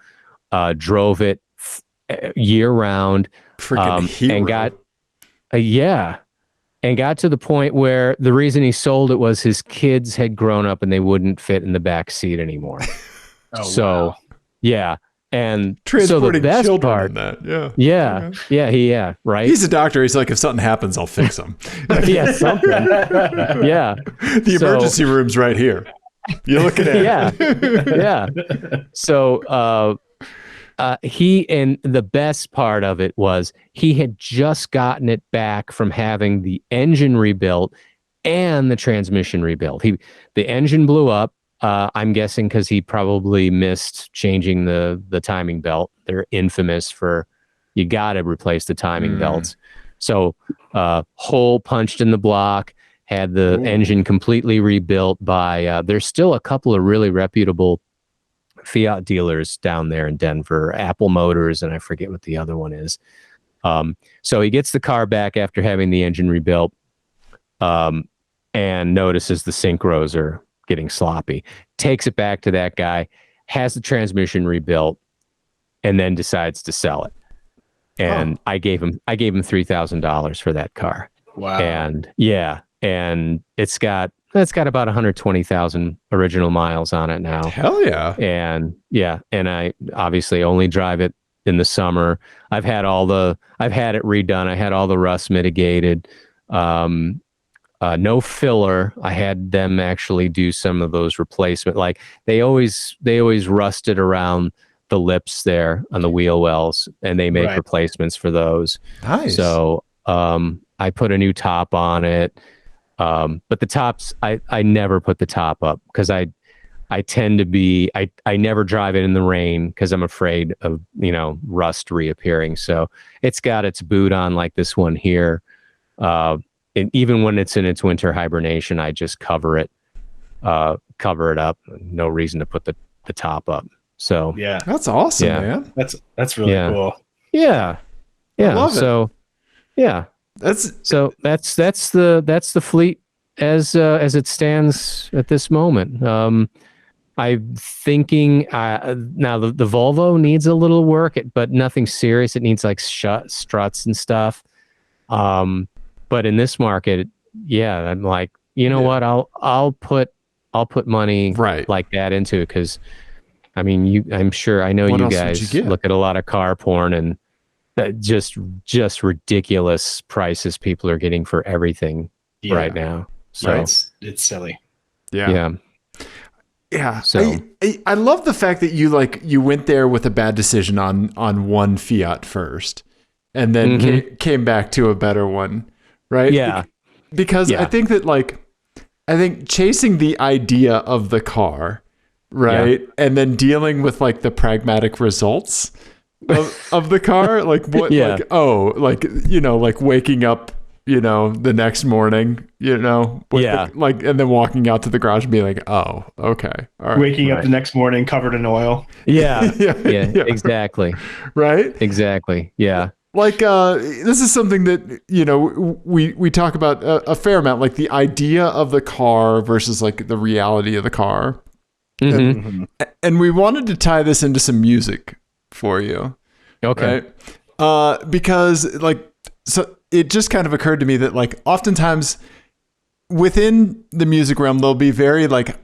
drove it year round, Freaking hero. and got and got to the point where the reason he sold it was his kids had grown up and they wouldn't fit in the back seat anymore. Wow. Yeah. And Transporting so the best children part, in that. Yeah. Yeah, right. He's a doctor. He's like, if something happens, I'll fix them. Yeah, something. Yeah. The emergency room's right here. You're looking at it. Yeah. So and the best part of it was he had just gotten it back from having the engine rebuilt and the transmission rebuilt. The engine blew up. I'm guessing because he probably missed changing the timing belt. They're infamous for, you got to replace the timing belts. So hole punched in the block, had the engine completely rebuilt by, there's still a couple of really reputable Fiat dealers down there in Denver, Apple Motors, and I forget what the other one is. So he gets the car back after having the engine rebuilt, and notices the synchros are getting sloppy, takes it back to that guy, has the transmission rebuilt, and then decides to sell it. And I gave him $3,000 for that car. Wow. And and it's got about 120,000 original miles on it now. Hell yeah. And I obviously only drive it in the summer. I've had it redone. I had all the rust mitigated. No filler. I had them actually do some of those replacement. Like they always rusted around the lips there on the wheel wells, and they make replacements for those. Nice. So I put a new top on it. But the tops, I never put the top up because I tend to be, I never drive it in the rain because I'm afraid of, rust reappearing. So it's got its boot on like this one here. And even when it's in its winter hibernation, I just cover it up. No reason to put the top up. So yeah, that's awesome, man. That's really cool. Yeah. I love it. Yeah. That's the fleet as it stands at this moment. I'm thinking now the Volvo needs a little work, but nothing serious. It needs like struts and stuff. But in this market, I'm like, what? I'll put money like that into it because, I mean, I'm sure I know you guys look at a lot of car porn and just ridiculous prices people are getting for everything right now. So it's silly. Yeah. So I love the fact that you went there with a bad decision on one Fiat first, and then came back to a better one, right? Yeah. Because I think that chasing the idea of the car, right, and then dealing with like the pragmatic results of the car, like what, like waking up, the next morning, and then walking out to the garage and being like, oh, okay. All right. Waking up the next morning covered in oil. Yeah. Exactly. Right. Exactly. Yeah. Like, this is something that, we talk about a fair amount, like the idea of the car versus like the reality of the car. And we wanted to tie this into some music for you. Okay. Right? Because so it just kind of occurred to me that like oftentimes within the music realm, there'll be very like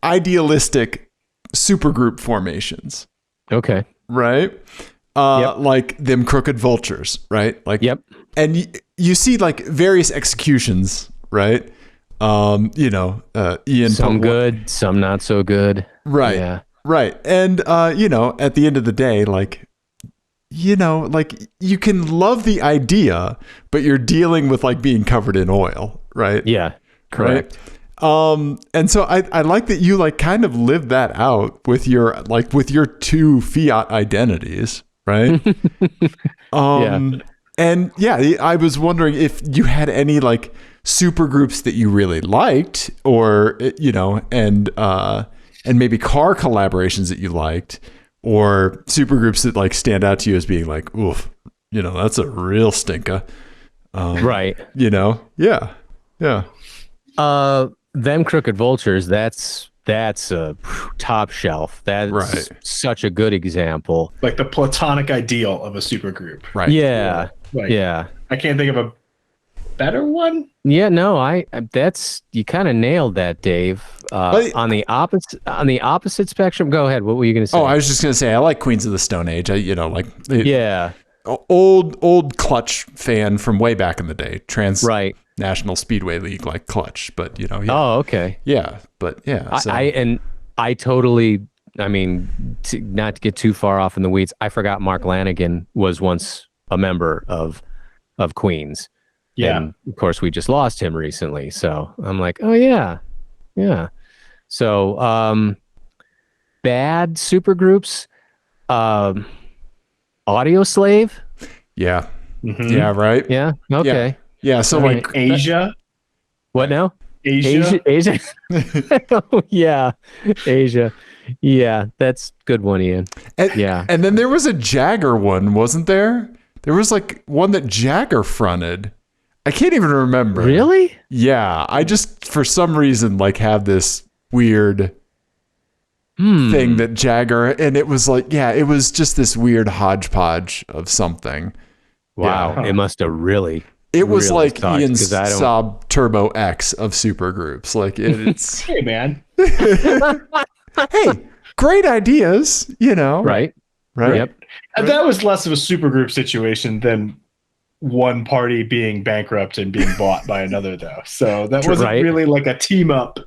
idealistic supergroup formations. Okay. Right. Like them crooked vultures, right? Like, yep. And you see like various executions, right? Ian. Some good, some not so good. Right. Yeah. Right. And, at the end of the day, like, like you can love the idea, but you're dealing with like being covered in oil, right? Yeah. Correct. Right? And so I like that you like kind of live that out with your two Fiat identities, right? And I was wondering if you had any like super groups that you really liked, or and maybe car collaborations that you liked, or super groups that like stand out to you as being like, oof, that's a real stinker. Right. Yeah. Them Crooked Vultures, that's a top shelf. That's such a good example. Like the platonic ideal of a supergroup. Right. Yeah. Like, yeah. I can't think of a better one. Yeah, no, you kind of nailed that, Dave. On the opposite spectrum, go ahead. What were you going to say? Oh, I was just going to say I like Queens of the Stone Age. Yeah. Old Clutch fan from way back in the day. Right. National Speedway League, like Clutch, but yeah. Oh, okay. Yeah, but yeah. So. I totally. I mean, not to get too far off in the weeds, I forgot Mark Lanigan was once a member of Queens. Yeah. And of course, we just lost him recently, so I'm like, oh yeah. So, bad supergroups, Audio Slave. Yeah. Mm-hmm. Yeah. Right. Yeah. Okay. Yeah. So like Asia. What now? Asia. Oh, yeah. Asia. Yeah. That's a good one, Ian. And then there was a Jagger one, wasn't there? There was like one that Jagger fronted. I can't even remember. Really? Yeah. I just, for some reason, like have this weird thing that Jagger, and it was like, it was just this weird hodgepodge of something. Wow. Yeah. It must have really. It was really like Ian's Saab Turbo X of supergroups. Like it's. Hey, man. Hey, great ideas, Right. Right. Yep. And that was less of a supergroup situation than one party being bankrupt and being bought by another, though. So that wasn't really like a team up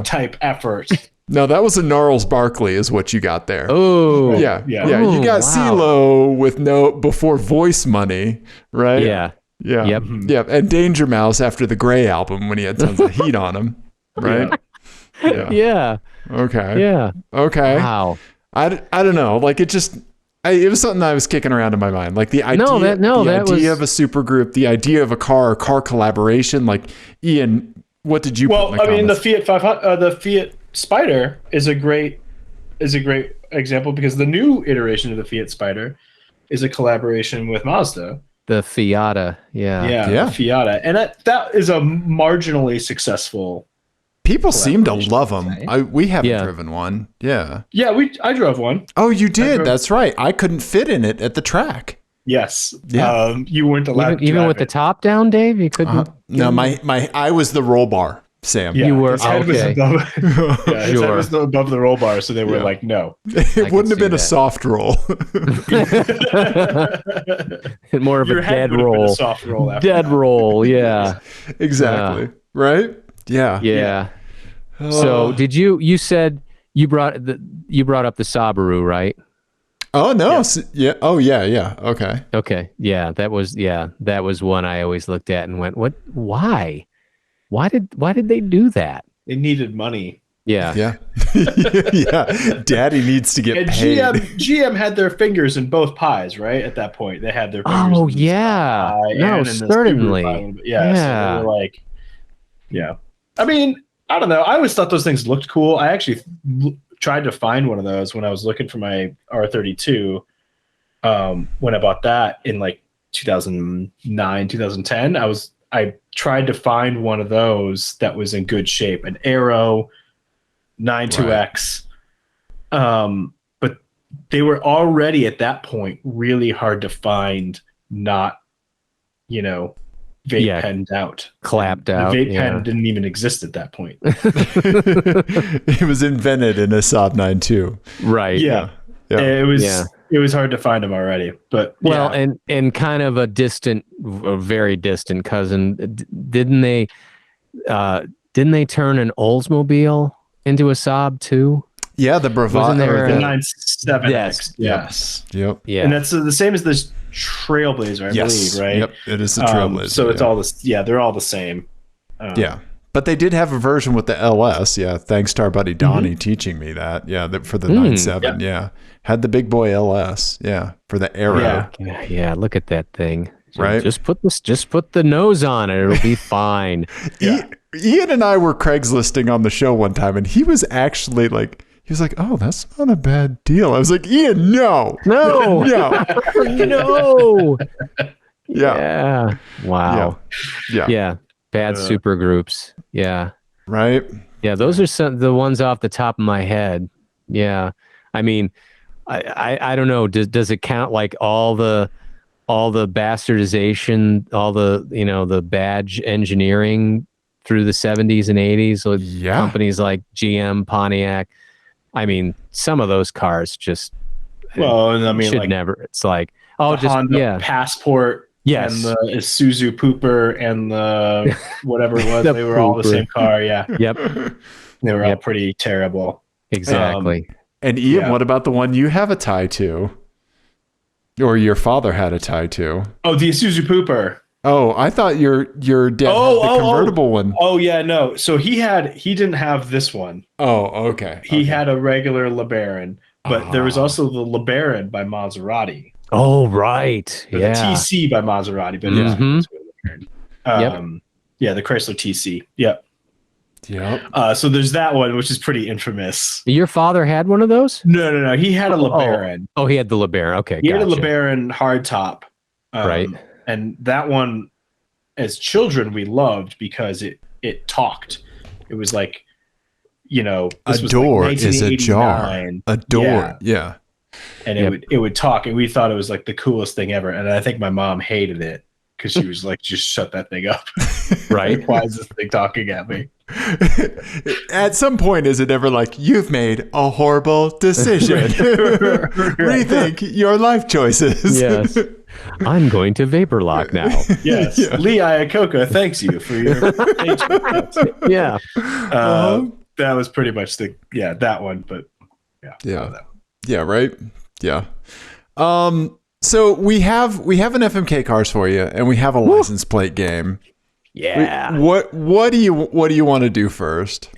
type effort. No, that was a Gnarls Barkley is what you got there. Oh, yeah. Oh, you got CeeLo with before voice money, right? Yeah. Yep. Yep. And Danger Mouse after the Gray album when he had tons of heat on him, right? Yeah. Okay. Yeah. Okay. Wow. I don't know. Like it just. It was something I was kicking around in my mind, like the idea, of a supergroup, the idea of a car collaboration. Like Ian, what did you? Well, I mean, the Fiat 500, the Fiat Spider is a great example because the new iteration of the Fiat Spider is a collaboration with Mazda. The Fiata, the Fiata, and that is a marginally successful. People seem to love them. We haven't driven one. Yeah. Yeah, I drove one. Oh, you did? That's right. I couldn't fit in it at the track. Yes. Yeah. You weren't allowed to even with the top down, Dave. You couldn't. No, I was the roll bar, Sam. Yeah, you were his head was above, his head was above the roll bar, so they were like, no. It wouldn't have been a soft roll. More of Your a head dead would have been roll. a soft roll. After Dead roll. Yeah. Exactly. Right. Yeah. So did you said you brought up the Subaru, right? Oh no. Yeah. Oh yeah. Okay. Yeah. That was one I always looked at and went, what? Why did they do that? They needed money. Yeah. Yeah. Daddy needs to get paid. GM had their fingers in both pies, right? At that point, they had their fingers. Oh yeah. No, certainly. So they were like, yeah. I mean, I don't know. I always thought those things looked cool. I actually tried to find one of those when I was looking for my R32. When I bought that in like 2009, 2010, I tried to find one of those that was in good shape, an Aero 92X. But they were already at that point really hard to find, not, vape penned out. Clapped and out. The vape pen didn't even exist at that point. It was invented in a Saab 9 too. Right. Yeah. It was hard to find them already. But and kind of a very distant cousin. Didn't they turn an Oldsmobile into a Saab too? Yeah, the Bravado. The 97X. Yes. Yep. Yeah. And that's the same as this Trailblazer, I believe, right? Yep. It is the Trailblazer. So it's all this. Yeah, they're all the same. Yeah. But they did have a version with the LS. Yeah. Thanks to our buddy Donnie teaching me that. Yeah. For the 9.7. Yep. Yeah. Had the big boy LS. Yeah. For the Aero. Yeah. Look at that thing. Right. Just put the nose on it. It'll be fine. Ian and I were Craigslisting on the show one time, and he was actually like, oh, that's not a bad deal. I was like, Ian, no. No. Yeah. Wow. Yeah. Bad super groups. Yeah. Right. Yeah. Those are the ones off the top of my head. Yeah. I mean, I don't know. Does it count like all the bastardization, all the, the badge engineering through the 70s and 80s with companies like GM, Pontiac? I mean, some of those cars just should never. It's like, Honda Passport, and the Isuzu Pooper, and the whatever it was. They were all the same car. Yeah. Yep. They were all pretty terrible. Exactly. And Ian, what about the one you have a tie to, or your father had a tie to? Oh, the Isuzu Pooper. Oh, I thought your dad had the convertible one. Oh yeah, no. So he didn't have this one. Oh, okay. He had a regular LeBaron, but there was also the LeBaron by Maserati. Oh, right. The TC by Maserati, but it was LeBaron. The Chrysler TC. Yep. So there's that one, which is pretty infamous. Your father had one of those? No. He had a LeBaron. Oh, he had the LeBaron. Okay, he had a LeBaron hardtop. Right. And that one, as children, we loved because it talked. It was like, this a door is a jar. A door, And it would talk, and we thought it was like the coolest thing ever. And I think my mom hated it because she was like, "Just shut that thing up." Right? Why is this thing talking at me? At some point, is it ever like, you've made a horrible decision? Rethink your life choices. Yes. I'm going to vapor lock now. Yes. Lee Iacocca thanks you for your paycheck. Yeah. That was pretty much that one, but right. Yeah. So we have an FMK Cars for you, and we have a license plate game. Yeah. What do you want to do first?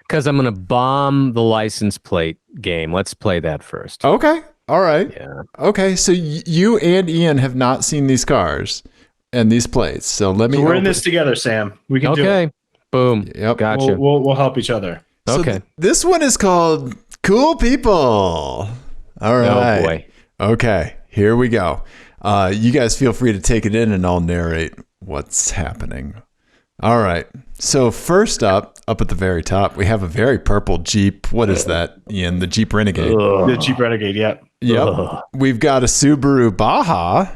Because I'm gonna bomb the license plate game. Let's play that first. Okay. All right. Yeah. Okay. So you and Ian have not seen these cars and these plates. So we're in this together, Sam. We can do it. Boom. Yep. Gotcha. We'll help each other. Okay. So this one is called Cool People. All right. Oh boy. Okay. Here we go. You guys feel free to take it in, and I'll narrate what's happening. All right. So first up at the very top, we have a very purple Jeep. What is that, Ian? The Jeep Renegade. The Jeep Renegade, Yep. We've got a Subaru Baja,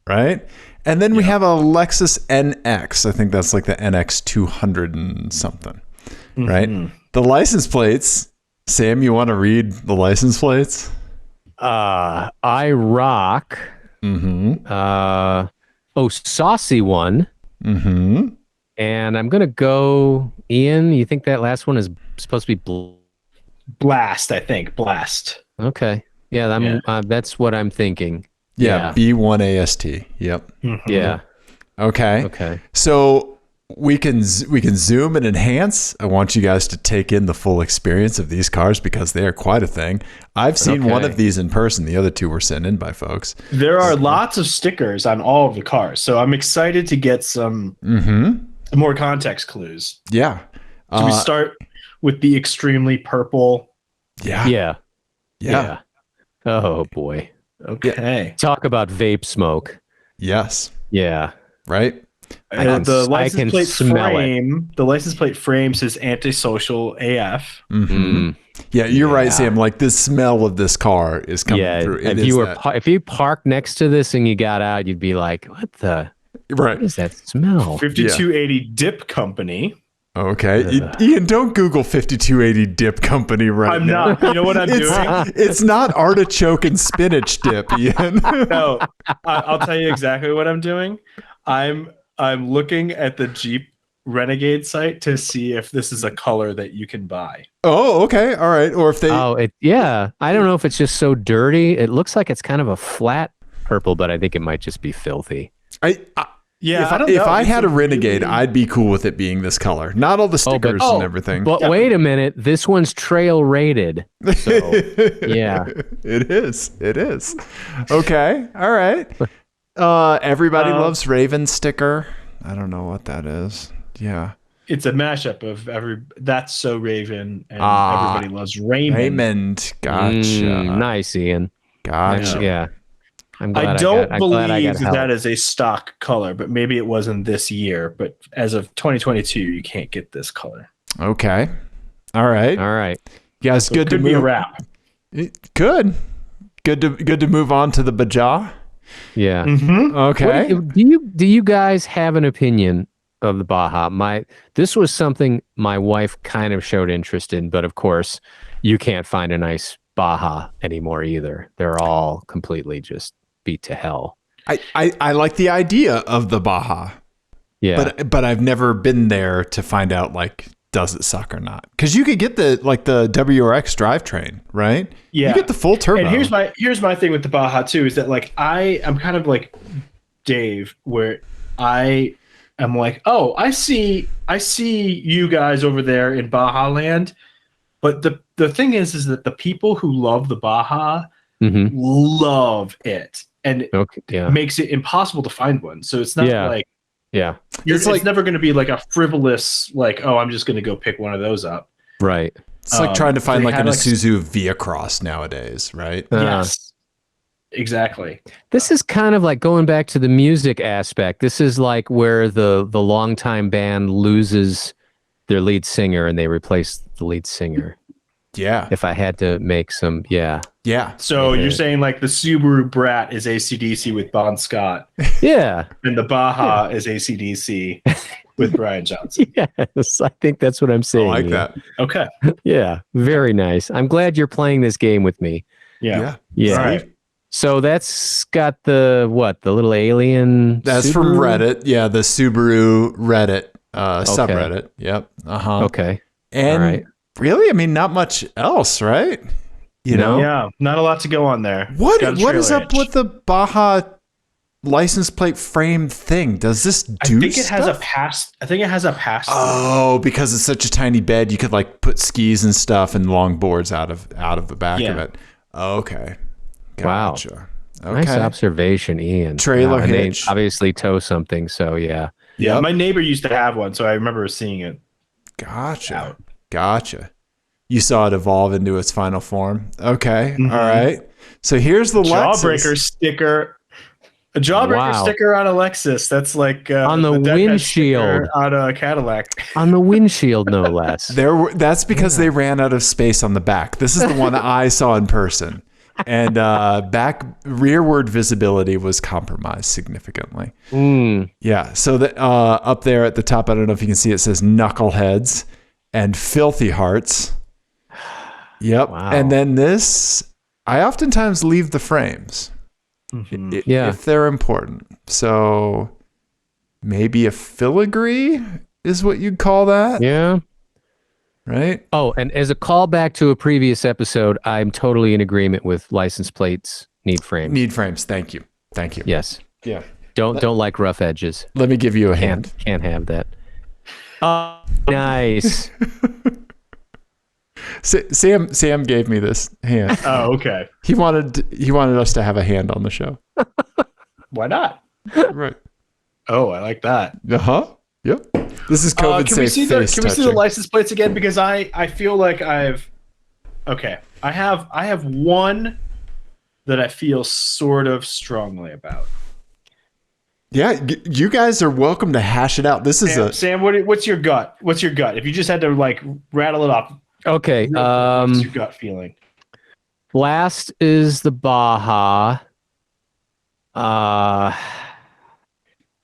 right? And then we have a Lexus NX. I think that's like the NX 200 and something, right? The license plates. Sam, you want to read the license plates? I rock. Saucy one. And I'm gonna go. Ian, you think that last one is supposed to be Blast? I think Blast. Okay. Yeah, that's what I'm thinking. Yeah. B1AST. Yep. Yeah. Okay. So we can zoom and enhance. I want you guys to take in the full experience of these cars because they are quite a thing. I've seen one of these in person. The other two were sent in by folks. There are lots of stickers on all of the cars, so I'm excited to get some more context clues. Yeah. So we start with the extremely purple. Yeah. Oh boy. Okay. Yeah. Talk about vape smoke. Yes. Yeah. Right. The license plate frame. The license plate frame says antisocial AF. Yeah, you're right, Sam. Like the smell of this car is coming through. If you parked next to this and you got out, you'd be like, what is that smell? 5280 Dip Company. Okay. Ian, don't Google 5280 Dip Company I'm now. not. You know what I'm doing? It's not artichoke and spinach dip, Ian. No, I'll tell you exactly what I'm doing. I'm looking at the Jeep Renegade site to see if this is a color that you can buy. Oh, okay. All right. Or if they... I don't know if it's just so dirty. It looks like it's kind of a flat purple, but I think it might just be filthy. If I had a Renegade, I'd be cool with it being this color. Not all the stickers and everything. But wait a minute, this one's trail rated. So, yeah, it is. Okay, all right. Everybody loves Raven sticker. I don't know what that is. Yeah, it's a mashup of That's So Raven and Everybody Loves Raymond. Raymond, gotcha. Nice, Ian. Gotcha. Yeah. I don't believe that is a stock color, but maybe it wasn't this year. But as of 2022, you can't get this color. Okay. All right. You guys, So good to move. Be a wrap. Good to move on to the Baja. Yeah. Mm-hmm. Okay. Do you guys have an opinion of the Baja? This was something my wife kind of showed interest in, but of course, you can't find a nice Baja anymore either. They're all completely just beat to hell. I like the idea of the Baja. Yeah. But I've never been there to find out, like, does it suck or not? Because you could get the WRX drivetrain, right? Yeah. You get the full turbo. And here's my thing with the Baja too, is that like I'm kind of like Dave, where I am like, oh, I see you guys over there in Baja land. But the thing is that the people who love the Baja love it. And it makes it impossible to find one. So it's not like it's never going to be like a frivolous, like, oh, I'm just going to go pick one of those up. Right. It's like trying to find like an Isuzu Via Cross nowadays, right? Yes. Exactly. This is kind of like going back to the music aspect. This is like where the longtime band loses their lead singer and they replace the lead singer. Yeah. If I had to make some, yeah. So you're saying like the Subaru Brat is AC/DC with Bon Scott. Yeah. And the Baja is AC/DC with Brian Johnson. Yes, I think that's what I'm saying. I like that. Okay. Yeah, very nice. I'm glad you're playing this game with me. Yeah. All right. So that's got the little alien. That's Subaru? from Reddit. Yeah, the Subaru Reddit subreddit. Yep. Okay. And really, I mean, not much else, right? You know? Yeah, not a lot to go on there. What is up with the Baja license plate frame thing? Does this do I think it has a pass. Oh, because it's such a tiny bed, you could like put skis and stuff and long boards out of the back of it. Okay. Gotcha. Wow. Okay. Nice observation, Ian. Trailer hitch. They obviously tow something, so yeah. Yeah, my neighbor used to have one, so I remember seeing it. Gotcha. You saw it evolve into its final form. Okay. All right. So here's the Jawbreaker sticker. A Jawbreaker sticker on a Lexus. That's like on the windshield on a Cadillac. On the windshield, no less. That's because they ran out of space on the back. This is the one I saw in person. And back rearward visibility was compromised significantly. Yeah. So up there at the top, I don't know if you can see, it says Knuckleheads and Filthy Hearts. Yep. Wow. And then this, I oftentimes leave the frames if they're important. So maybe a filigree is what you'd call that. Yeah. Right. Oh, and as a callback to a previous episode, I'm totally in agreement with license plates need frames. Need frames. Thank you. Yes. Yeah. Don't like rough edges. Let me give you a hand. Can't have that. Oh, nice. Sam gave me this hand. Oh, okay. He wanted us to have a hand on the show. Why not? Right. Oh, I like that. Yep. This is COVID safe. Can we see the license plates again? Because I feel like I have one that I feel sort of strongly about. Yeah, you guys are welcome to hash it out. This is Sam, what's your gut? What's your gut? If you just had to like rattle it off, Okay. What's your gut feeling? Blast is the Baja.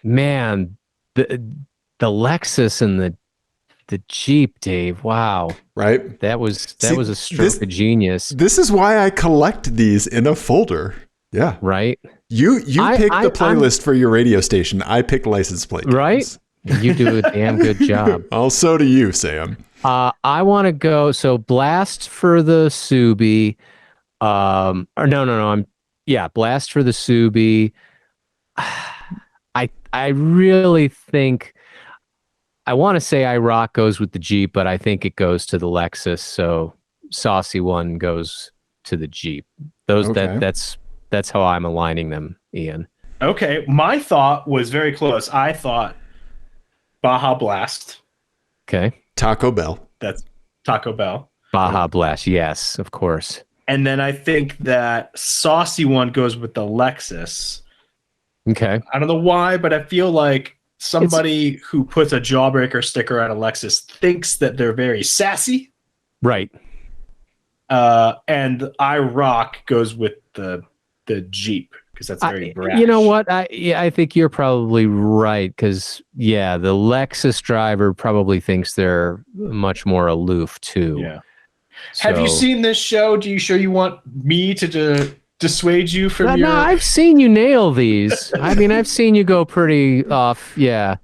Man, the Lexus and the Jeep, Dave. Wow. Right? That was See, a stroke of genius. This is why I collect these in a folder. Yeah. Right? You pick the playlist for your radio station. I pick license plate. Right? Games. You do a damn good job. Also to you, Sam. I want to go. So Blast for the Subi. Or no. Blast for the Subi. I really think I want to say IROC goes with the Jeep, but I think it goes to the Lexus. So Saucy One goes to the Jeep. That's how I'm aligning them, Ian. Okay, my thought was very close. I thought Baja Blast. Okay. Taco Bell. That's Taco Bell. Baja Blast, yes, of course. And then I think that Saucy One goes with the Lexus. Okay. I don't know why, but I feel like somebody who puts a Jawbreaker sticker on a Lexus thinks that they're very sassy. Right. And IROC goes with the Jeep because that's very brash. You know what? I think you're probably right because, the Lexus driver probably thinks they're much more aloof too. Yeah. So, have you seen this show? Do you sure you want me to dissuade you from your... No, I've seen you nail these. I mean, I've seen you go pretty off. Yeah.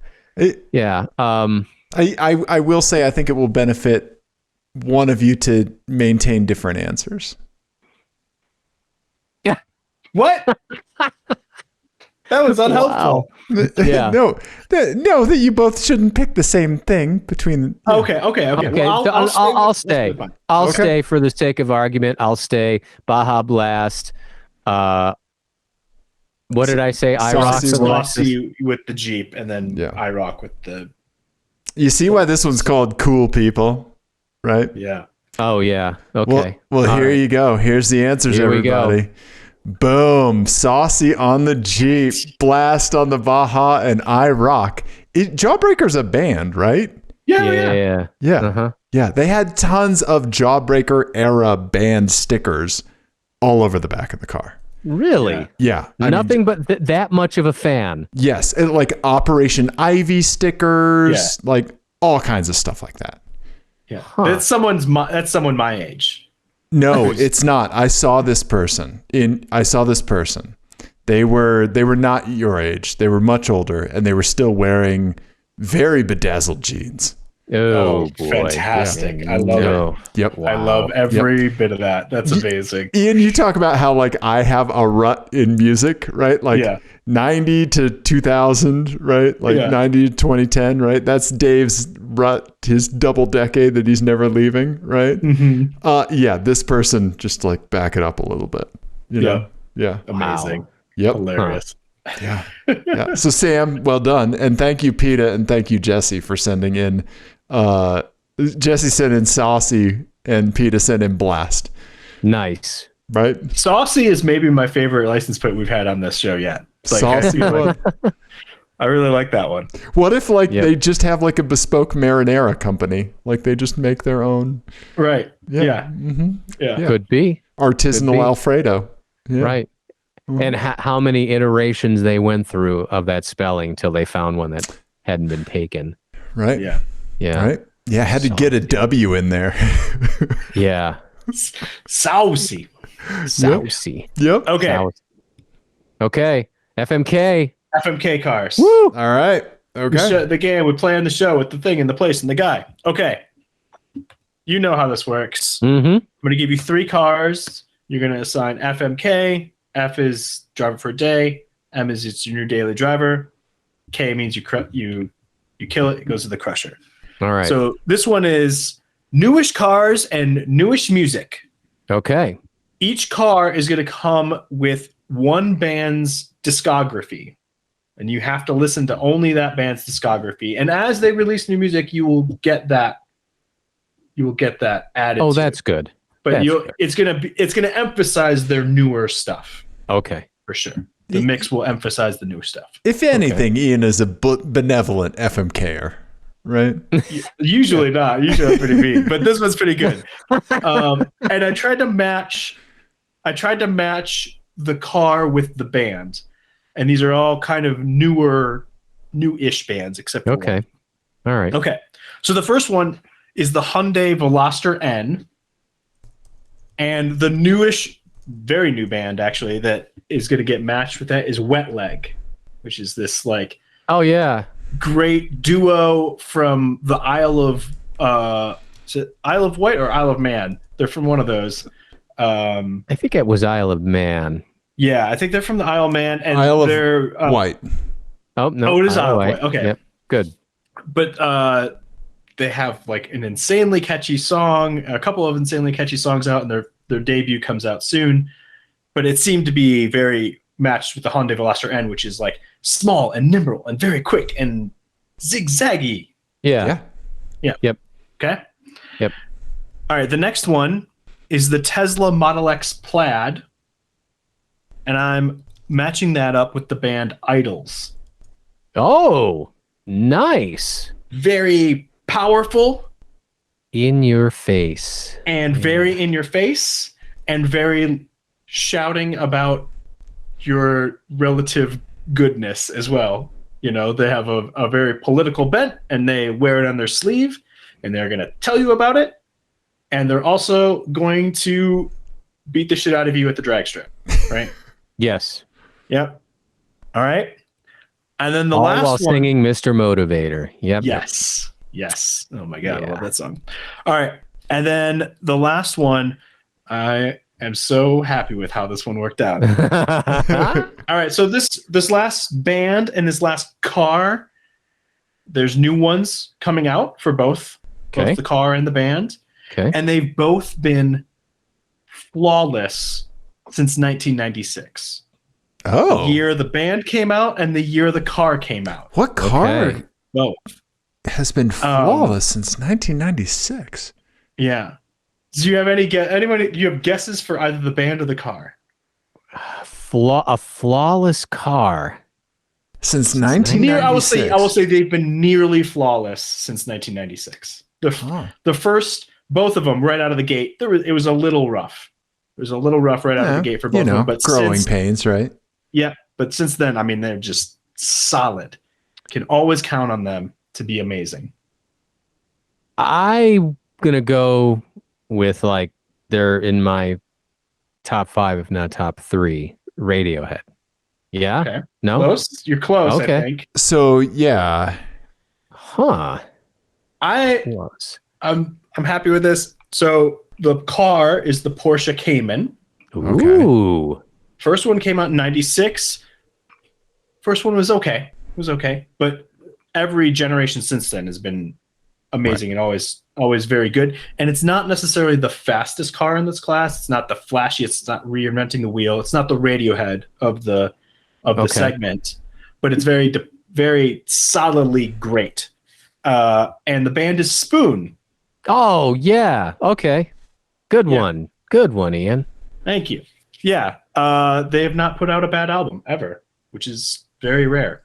Yeah. I will say I think it will benefit one of you to maintain different answers. Yeah. What? That was unhelpful. Wow. Yeah. No, that you both shouldn't pick the same thing between. Okay. Well, I'll stay. I'll stay for the sake of argument. I'll stay Baja Blast. What did I say? Saucy with the Jeep, and then IROC with the... You see why this one's called Cool People, right? Yeah. Oh, yeah. Okay. Well, here you go. Here's the answers, everybody. Boom. Saucy on the Jeep, Blast on the Baja, and IROC. Jawbreaker's a band, right? Yeah. Uh-huh. Yeah, they had tons of Jawbreaker era band stickers all over the back of the car. Really? Yeah. Nothing but that much of a fan. Yes. And like Operation Ivy stickers, like all kinds of stuff like that. Yeah. Huh. That's someone my age. No, it's not. I saw this person. They were not your age. They were much older and they were still wearing very bedazzled jeans. Oh boy. Fantastic. Yeah. I love it. Yep. Wow. I love every bit of that. That's amazing. Ian, you talk about how like I have a rut in music, right? Like 90 to 2000, right? Like 90 to 2010, right? That's Dave's rut, his double decade that he's never leaving, right? Mm-hmm. This person, just like back it up a little bit. You know? Yeah. Amazing. Wow. Yep. Hilarious. Yeah. So Sam, well done. And thank you, PETA, and thank you, Jesse, for sending in. Jesse sent in Saucy and PETA sent in Blast. Nice. Right? Saucy is maybe my favorite license plate we've had on this show yet. Like, Saucy. I really like that one. What if they just have like a bespoke marinara company? Like they just make their own. Right. Yeah. Mm-hmm. Yeah. Could be. Artisanal Alfredo. Yeah. Right. And how many iterations they went through of that spelling till they found one that hadn't been taken. Right. Yeah. Yeah. Right. Yeah. Had to get a W in there. Yeah. Saucy. Yep. Okay. Saucy. Okay. FMK cars. Woo. All right. Okay. The game, we play on the show with the thing and the place and the guy. Okay. You know how this works. Mm-hmm. I'm going to give you 3 cars. You're going to assign FMK. F is driver for a day. M is it's your new daily driver. K means you kill it. It goes to the crusher. All right. So this one is newish cars and newish music. Okay. Each car is going to come with one band's discography. And you have to listen to only that band's discography. And as they release new music, you will get that added. Oh, that's good. But it's gonna emphasize their newer stuff. Okay, for sure. The mix will emphasize the new stuff. If anything, Ian is a benevolent FMKer. right? Usually not. Usually I'm pretty mean, but this was pretty good. And I tried to match the car with the band, and these are all kind of new-ish bands, except for Okay. one. All right. Okay. So the first one is the Hyundai Veloster N, and the newish, very new band actually that is going to get matched with that is Wet Leg, which is this like Oh yeah. great duo from the Isle of is it Isle of Wight or Isle of Man? They're from one of those. I think it was Isle of Man. Yeah, I think they're from the Isle of Man, and Isle of they're White. Oh no. Oh, it is Isle of Wight. Wight. Okay. Yep. Good. But they have like an insanely catchy song, a couple of insanely catchy songs out, and their debut comes out soon. But it seemed to be very matched with the Hyundai Veloster N, which is like small and nimble and very quick and zigzaggy. Yeah. Yep. Okay. Yep. All right. The next one is the Tesla Model X Plaid, and I'm matching that up with the band Idols. Oh, nice. Very powerful In your face. and very in your face and very shouting about your relative goodness as well. You know, they have a very political bent, and they wear it on their sleeve, and they're going to tell you about it. And they're also going to beat the shit out of you at the drag strip, right? Yes. Yep. All right. And then the All last while one. singing Mr. Motivator. Yep. Yes. Yes. Oh my God. I Yeah. love that song. All right. And then the last one, I am so happy with how this one worked out. All right. So this last band and this last car, there's new ones coming out for both Okay. the car and the band. Okay. And they've both been flawless since 1996. Oh, The year the band came out and the year the car came out. what car Okay. Both. has been flawless since 1996? Yeah. Do you have anybody? Do you have guesses for either the band or the car? A flawless car. Since I 1996. will say they've been nearly flawless since 1996. The first, both of them, right out of the gate, it was a little rough. It was a little rough right out of the gate for both of them. But growing pains, right? Yeah, but since then, I mean, they're just solid. Can always count on them to be amazing. I'm gonna go with like they're in my top 5, if not top 3. Radiohead. Yeah. Okay. No. Close. You're close. Okay. I think. So yeah, Huh. Was. I'm happy with this. So the car is the Porsche Cayman. Okay. Ooh. First one came out in 96. First one was okay. It was okay. But every generation since then has been amazing and always very good. And it's not necessarily the fastest car in this class. It's not the flashiest. It's not reinventing the wheel. It's not the Radiohead of the segment. But it's very, very solidly great. And the band is Spoon. Oh yeah. Okay. Good one. Good one, Ian. Thank you. Yeah. They have not put out a bad album ever, which is very rare.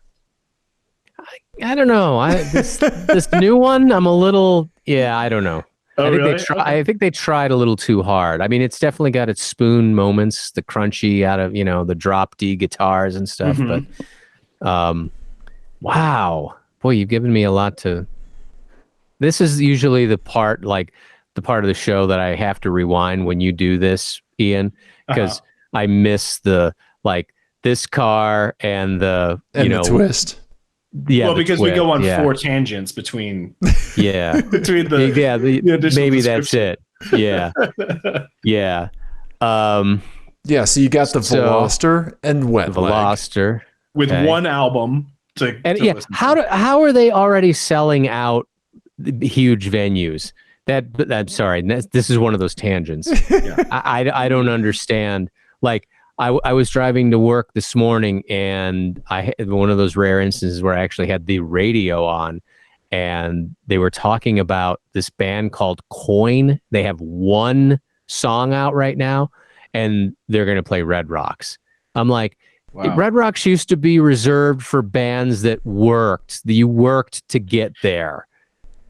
I don't know. This new one, I'm a little. Yeah, I don't know. Oh, I think really? I think they tried a little too hard. I mean, it's definitely got its Spoon moments, the crunchy out of the drop D guitars and stuff. Mhm. But, wow, boy, you've given me a lot to. This is usually the part of the show that I have to rewind when you do this, Ian, because I miss this car and the twist. Yeah, well, because we go on yeah. 4 tangents between Yeah. between the the additional maybe that's description. it. Yeah. Yeah. Yeah, so you got the So- Veloster and Wet Leg. Veloster. with Okay. one album to listen to. How are they already selling out the huge venues? I'm sorry. This is one of those tangents. Yeah. I don't understand. Like I was driving to work this morning and I had one of those rare instances where I actually had the radio on and they were talking about this band called Coin. They have one song out right now and they're going to play Red Rocks. I'm like, Wow. Red Rocks used to be reserved for bands that worked. You worked to get there.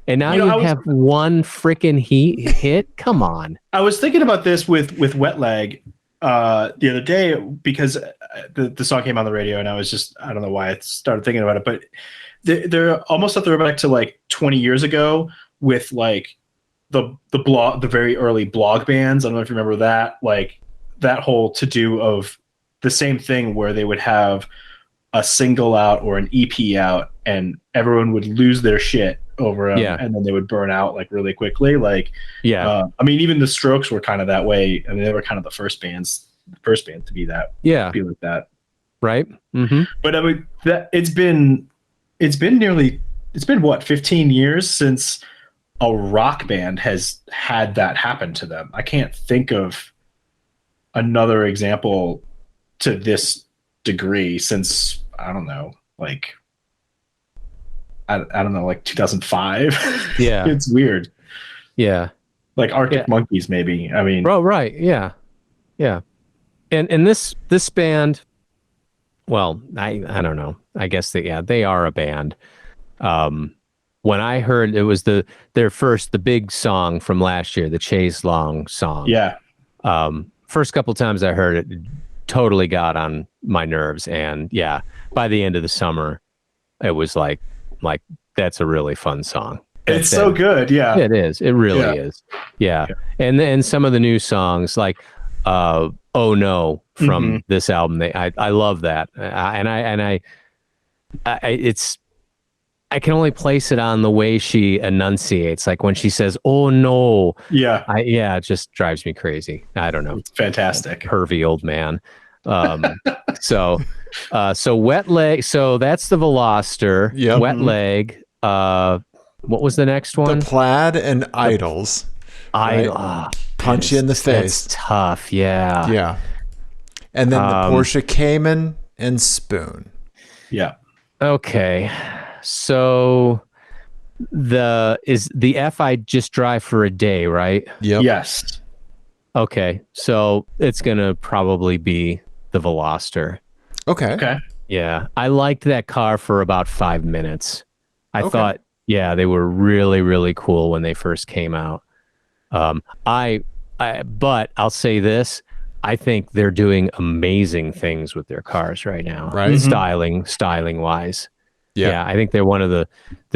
And now you have one freaking hit. Come on. I was thinking about this with Wet Leg the other day because the song came on the radio, and I don't know why I started thinking about it, but they're almost a throwback to like 20 years ago with like the very early blog bands. I don't know if you remember that, like that whole to do of the same thing where they would have a single out or an EP out, and everyone would lose their shit over them, and then they would burn out like really quickly. Like, I mean, even the Strokes were kind of that way. I mean, they were kind of the first band to be that, be like that, right? Mm-hmm. But I mean, it's been what, 15 years since a rock band has had that happen to them. I can't think of another example to this degree since, I don't know, like I don't know, like 2005. Yeah. It's weird. Yeah. Like Arctic Monkeys, maybe. I mean, oh, right. Yeah. Yeah. And this band, well, I don't know. I guess they are a band. When I heard it was the big song from last year, the Chase Long song. Yeah. First couple times I heard it, totally got on my nerves, and by the end of the summer, it was like that's a really fun song. It's so good. Yeah, it is. It really is. Yeah. And then some of the new songs like "Oh No" from this album, I love that, I can only place it on the way she enunciates, like when she says "oh no." It just drives me crazy. I don't know. It's fantastic. Pervy old man. So Wet Leg. So that's the Veloster. Yep. Wet Leg. What was the next one? The Plaid and Idols. Punch you in the face. That's tough. Yeah. Yeah. And then the Porsche Cayman and Spoon. Yeah. Okay. So the F I just drive for a day, right? Yep. Yes. Okay. So it's gonna probably be the Veloster. Okay. Yeah. I liked that car for about 5 minutes. I thought, they were really, really cool when they first came out. But I'll say this, I think they're doing amazing things with their cars right now. Right. Styling wise. Yeah. I think they're one of the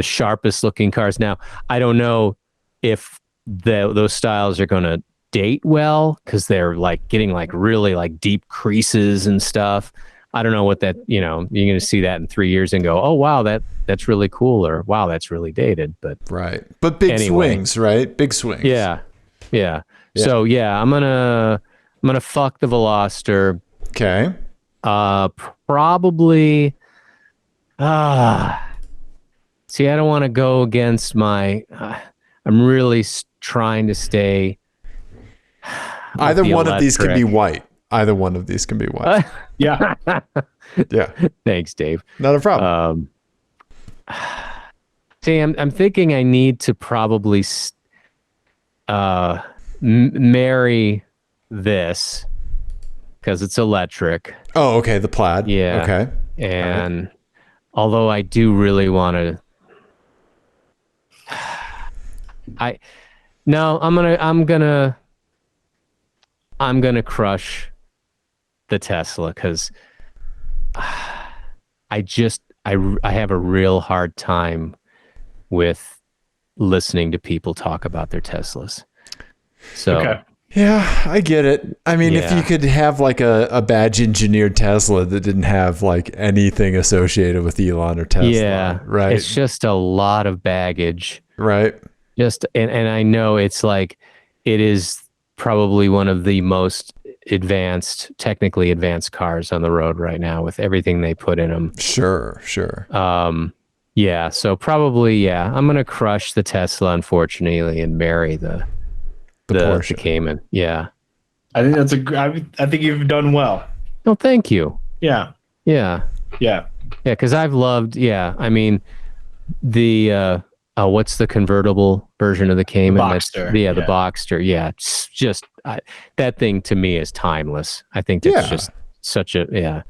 sharpest looking cars. Now, I don't know if those styles are going to date well, because they're like getting like really like deep creases and stuff. I don't know what that, you're going to see that in 3 years and go, oh, wow, that's really cool, or wow, that's really dated. But but big swings, right? Big swings. Yeah. So I'm gonna fuck the Veloster. Okay. Probably. See, I don't want to go against my. I'm really trying to stay. Either one of these can be white. Either one of these can be white. Yeah. Yeah. Thanks, Dave. Not a problem. See, I'm thinking I need to probably marry this because it's electric. Oh, okay. The Plaid. Yeah. Okay. And although I do really want to, I'm gonna crush the Tesla, because I have a real hard time with listening to people talk about their Teslas. So yeah, I get it. I mean, if you could have like a badge engineered Tesla that didn't have like anything associated with Elon or Tesla, right? It's just a lot of baggage, right? And I know it's like, it is probably one of the most technically advanced cars on the road right now with everything they put in them. Sure. So probably, I'm going to crush the Tesla, unfortunately, and marry the Porsche Cayman. Yeah. I think I think you've done well. Oh, thank you. Yeah. Because I've loved, I mean, the, what's the convertible version of the Cayman? The Boxster. The Boxster. Yeah. It's just, that thing to me is timeless. I think that's just such a,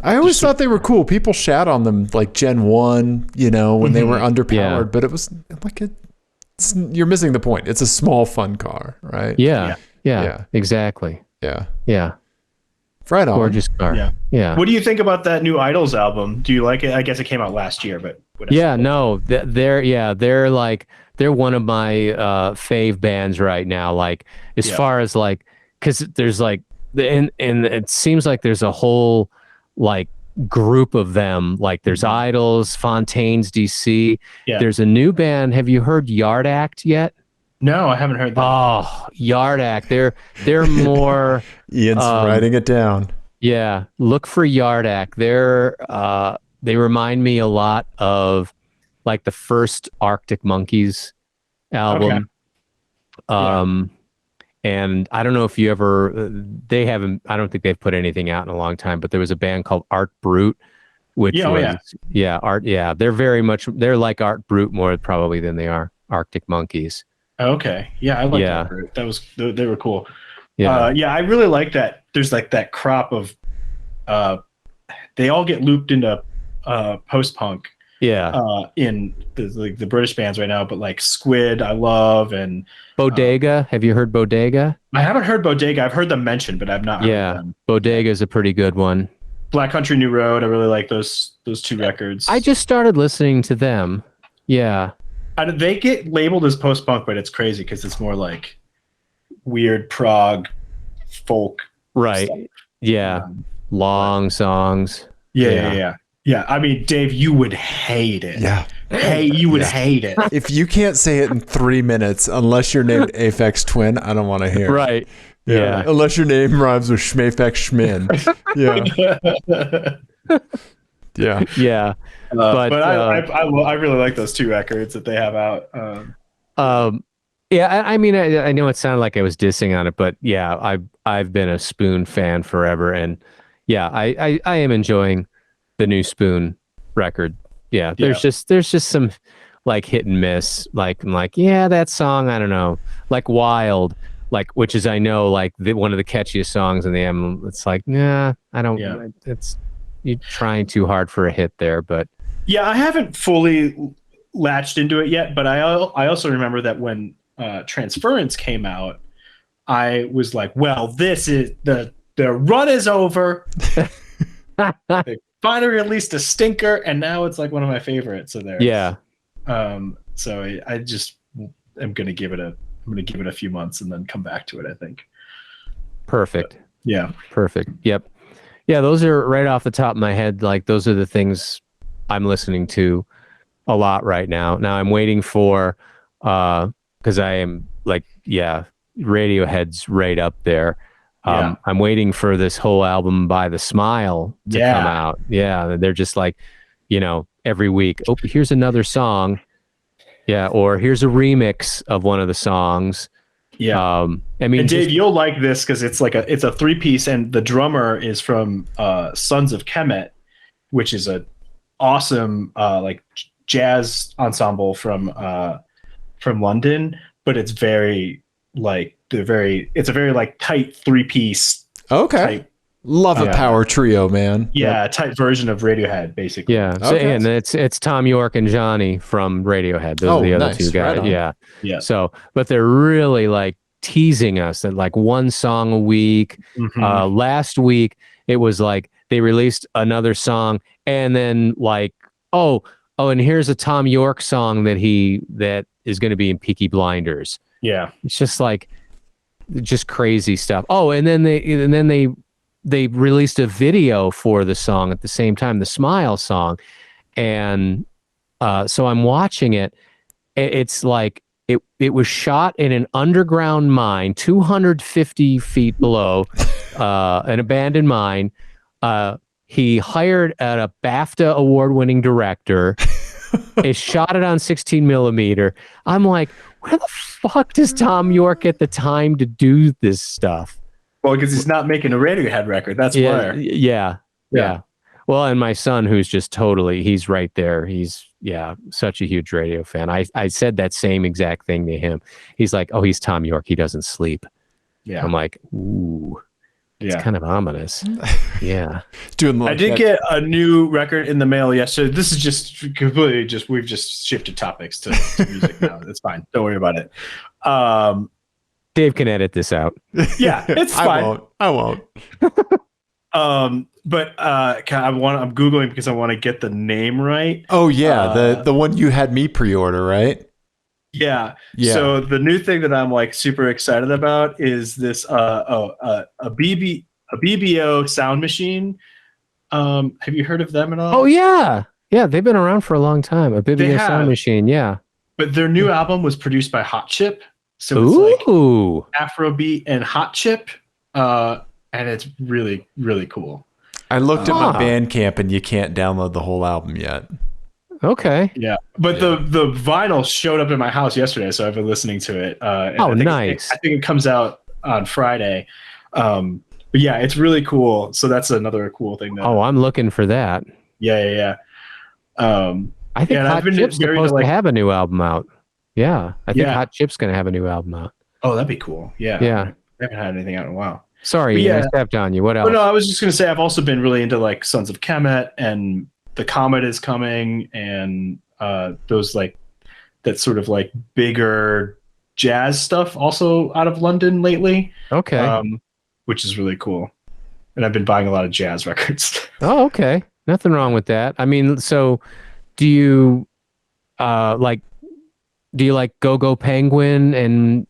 I always thought they were cool. People shat on them like Gen 1, when they were underpowered, but it was like you're missing the point. It's a small, fun car, right? Yeah. Exactly. Yeah. Right on. Gorgeous car. Yeah. What do you think about that new Idols album? Do you like it? I guess it came out last year, but No, they're like they're one of my fave bands right now. Like as far as like, because there's like and it seems like there's a whole like group of them. Like there's Idols, Fontaines DC. Yeah. There's a new band. Have you heard Yard Act yet? No, I haven't heard that. Oh, Yard Act. They're more. Ian's writing it down. Yeah, look for Yard Act. They remind me a lot of like the first Arctic Monkeys album. Okay. And I don't know if you ever. They haven't. I don't think they've put anything out in a long time. But there was a band called Art Brut, which they're very much. They're like Art Brut more probably than they are Arctic Monkeys. Okay. Yeah, I like that group. They were cool. Yeah. I really like that. There's like that crop of they all get looped into post-punk. Yeah. In the British bands right now, but like Squid I love, and Bodega. Have you heard Bodega? I haven't heard Bodega. I've heard them mentioned, but I've not heard them. Bodega is a pretty good one. Black Country New Road. I really like those two records. I just started listening to them. Yeah. They get labeled as post-punk, but it's crazy because it's more like weird prog folk. Right. Stuff. Yeah. Long songs. Yeah. I mean, Dave, you would hate it. Yeah. Hey, you would hate it. If you can't say it in 3 minutes, unless you're named Aphex Twin, I don't want to hear it. Right. Yeah. Unless your name rhymes with Schmafex Schmin. Yeah. But I really like those two records that they have out. I mean, I know it sounded like I was dissing on it, but yeah, I've been a Spoon fan forever, and yeah, I am enjoying the new Spoon record. Yeah, there's just some like hit and miss. Like I'm like, yeah, that song, I don't know, like Wild, like which is I know like one of the catchiest songs in the album. It's like, nah, I don't. Yeah. It's you're trying too hard for a hit there, but yeah, I haven't fully latched into it yet. But I also remember that when Transference came out, I was like, well, this is the run is over. They finally released a stinker, and now it's like one of my favorites. So there, so I just am gonna give it a few months and then come back to it, I think. Perfect. But, perfect. Yep. Yeah, those are right off the top of my head. Like those are the things I'm listening to a lot right now. Now I'm waiting for because I am like Radiohead's right up there. I'm waiting for this whole album by The Smile to come out. Yeah, they're just like, every week, oh, here's another song. Yeah, or here's a remix of one of the songs. Yeah. I mean, and Dave, you'll like this because it's like it's a 3-piece, and the drummer is from Sons of Kemet, which is a awesome like jazz ensemble from London, but it's very like it's a very like tight 3-piece. Okay. Type, love a power trio, man. Yeah, type version of Radiohead, basically. Yeah. So, and it's Tom York and Johnny from Radiohead. Those are the other two guys. Right. Yeah. So, but they're really like teasing us that like one song a week. Mm-hmm. Last week it was like they released another song, and then like and here's a Tom York song that is going to be in Peaky Blinders. Yeah. It's just like just crazy stuff. Oh, and then they released a video for the song at the same time, the Smile song. And so I'm watching it. It's like it was shot in an underground mine, 250 feet below an abandoned mine. He hired a BAFTA award-winning director. He shot it on 16 millimeter. I'm like, where the fuck does Tom York get the time to do this stuff? Well, because he's not making a Radiohead record. That's why. Yeah. Well, and my son, who's just he's right there. He's such a huge radio fan. I said that same exact thing to him. He's like, oh, he's Tom York. He doesn't sleep. Yeah. I'm like, ooh. It's kind of ominous. Yeah. Doing like I did get a new record in the mail yesterday. This is just completely we've just shifted topics to music now. It's fine. Don't worry about it. Dave can edit this out. Yeah, it's fine. I won't. But I'm Googling because I want to get the name right. Oh yeah, the one you had me pre-order, right? Yeah. So the new thing that I'm like super excited about is this a BBO sound machine. Have you heard of them at all? Oh yeah. Yeah, they've been around for a long time. A BBO sound machine, yeah. But their new album was produced by Hot Chip. So it's like Afrobeat and Hot Chip. And it's really, really cool. I looked at my Bandcamp and you can't download the whole album yet. Okay. Yeah. But the vinyl showed up in my house yesterday, so I've been listening to it. Nice. I think it comes out on Friday. But yeah, it's really cool. So that's another cool thing. I'm looking for that. Yeah. I think Hot Chip's supposed to have a new album out. Yeah. I think Hot Chip's going to have a new album out. Oh, that'd be cool. Yeah. Yeah. I haven't had anything out in a while. Sorry, I stepped on you. What else? Oh, no, I was just going to say I've also been really into like Sons of Kemet, and The Comet is coming, and those like that sort of like bigger jazz stuff also out of London lately. Okay. Which is really cool. And I've been buying a lot of jazz records. Oh, okay. Nothing wrong with that. I mean, so do you like Go Go Penguin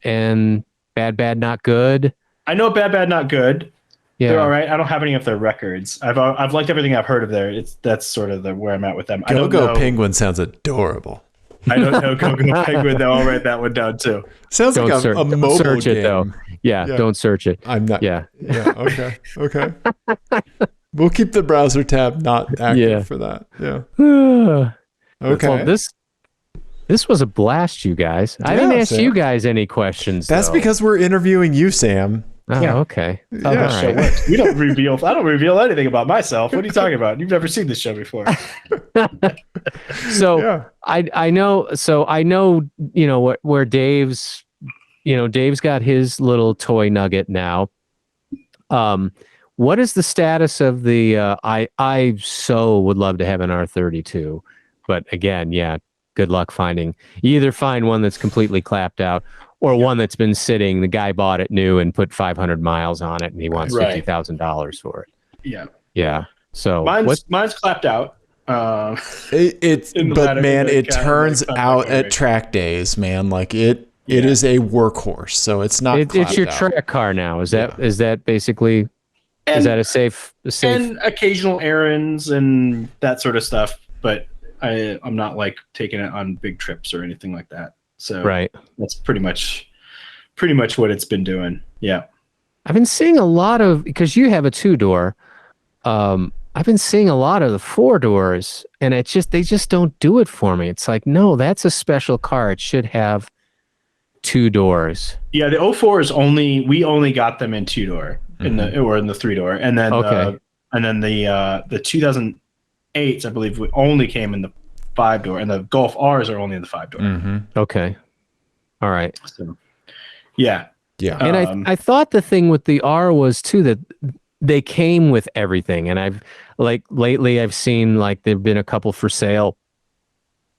and Bad Bad Not Good? I know Bad Bad Not Good. Yeah. They're all right. I don't have any of their records. I've liked everything I've heard of there. That's sort of where I'm at with them. Go Go Penguin sounds adorable. I don't know Go Go Penguin though. I'll write that one down too. Sounds like a mobile search game. It though. Yeah, don't search it. I'm not. Yeah. Okay. We'll keep the browser tab not active for that. Yeah. Okay. Well, this was a blast, you guys. I didn't ask you guys any questions. That's because we're interviewing you, Sam. Oh, okay. Yeah. All right. I don't reveal anything about myself. What are you talking about? You've never seen this show before. So I know. So I know. You know where Dave's. You know, Dave's got his little toy nugget now. What is the status of the? I so would love to have an R32, but again, good luck finding. You either find one that's completely clapped out, or one that's been sitting. The guy bought it new and put 500 miles on it, and he wants $50,000 for it. Yeah. So mine's clapped out. It turns out at track days, man. Like it is a workhorse, so it's not. It's your track car now. Is that basically? Is that a safe? And occasional errands and that sort of stuff, but I'm not like taking it on big trips or anything like that. So that's pretty much what it's been doing. Yeah. I've been seeing a lot of, because you have a 2-door. I've been seeing a lot of the 4-doors, and they just don't do it for me. It's like, no, that's a special car. It should have 2 doors. Yeah. The 04s we only got them in 2-door in the 3-door. And then, the 2008s, I believe we only came in the 5-door, and the Golf R's are only in the 5-door. Mm-hmm. Okay. All right. So, yeah. And I thought the thing with the R was too that they came with everything. And I've lately I've seen like there've been a couple for sale,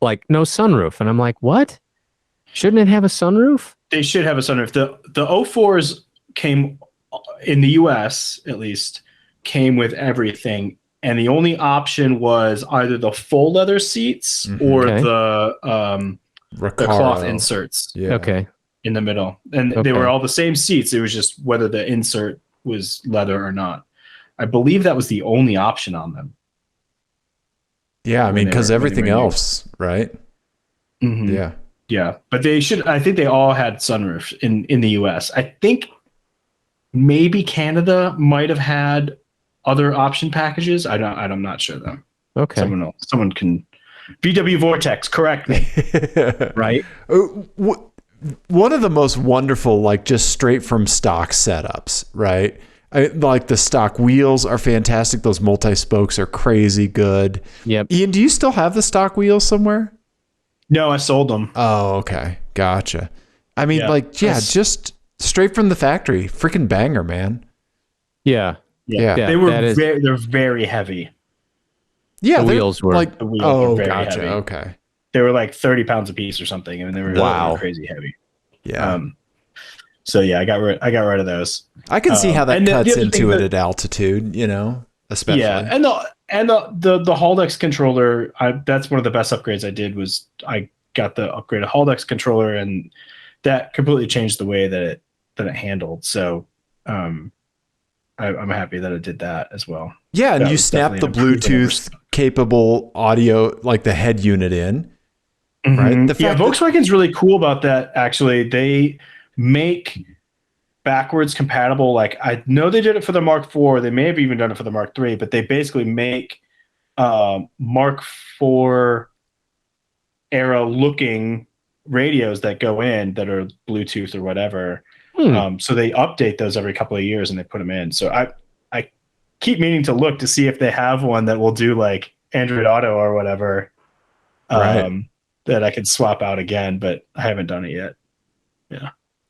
like no sunroof, and I'm like, what? Shouldn't it have a sunroof? They should have a sunroof. The 04s came in the US, at least, came with everything. And the only option was either the full leather seats or the cloth inserts. Yeah. Okay. In the middle. And they were all the same seats. It was just whether the insert was leather or not. I believe that was the only option on them. Yeah, I mean, because everything else, right? Mm-hmm. Yeah. Yeah. But I think they all had sunroofs in the US. I think maybe Canada might have had other option packages. I'm not sure though. Okay. Someone can VW Vortex, correct me. Right? One of the most wonderful, like just straight from stock setups, right? Like the stock wheels are fantastic. Those multi-spokes are crazy good. Yep. Ian, do you still have the stock wheels somewhere? No, I sold them. Oh, okay. Gotcha. I mean, just straight from the factory. Freaking banger, man. Yeah. They were they're very heavy. Yeah, the wheels were like, the wheels were very gotcha. heavy. Okay. They were like 30 pounds a piece or something. I mean, they were crazy heavy. Yeah. So yeah, I got rid of those. I can see how that cuts into it at altitude, especially. Yeah, and the Haldex controller, that's one of the best upgrades I did was I got the upgraded Haldex controller, and that completely changed the way that it handled. So I'm happy that it did that as well. Yeah, and that you snapped the Bluetooth capable audio, like the head unit in, right? Volkswagen's really cool about that. Actually, they make backwards compatible. Like I know they did it for the Mark IV. They may have even done it for the Mark III, but they basically make Mark IV era looking radios that go in that are Bluetooth or whatever. So they update those every couple of years and they put them in. So I keep meaning to look to see if they have one that will do like Android Auto or whatever, that I could swap out again, but I haven't done it yet.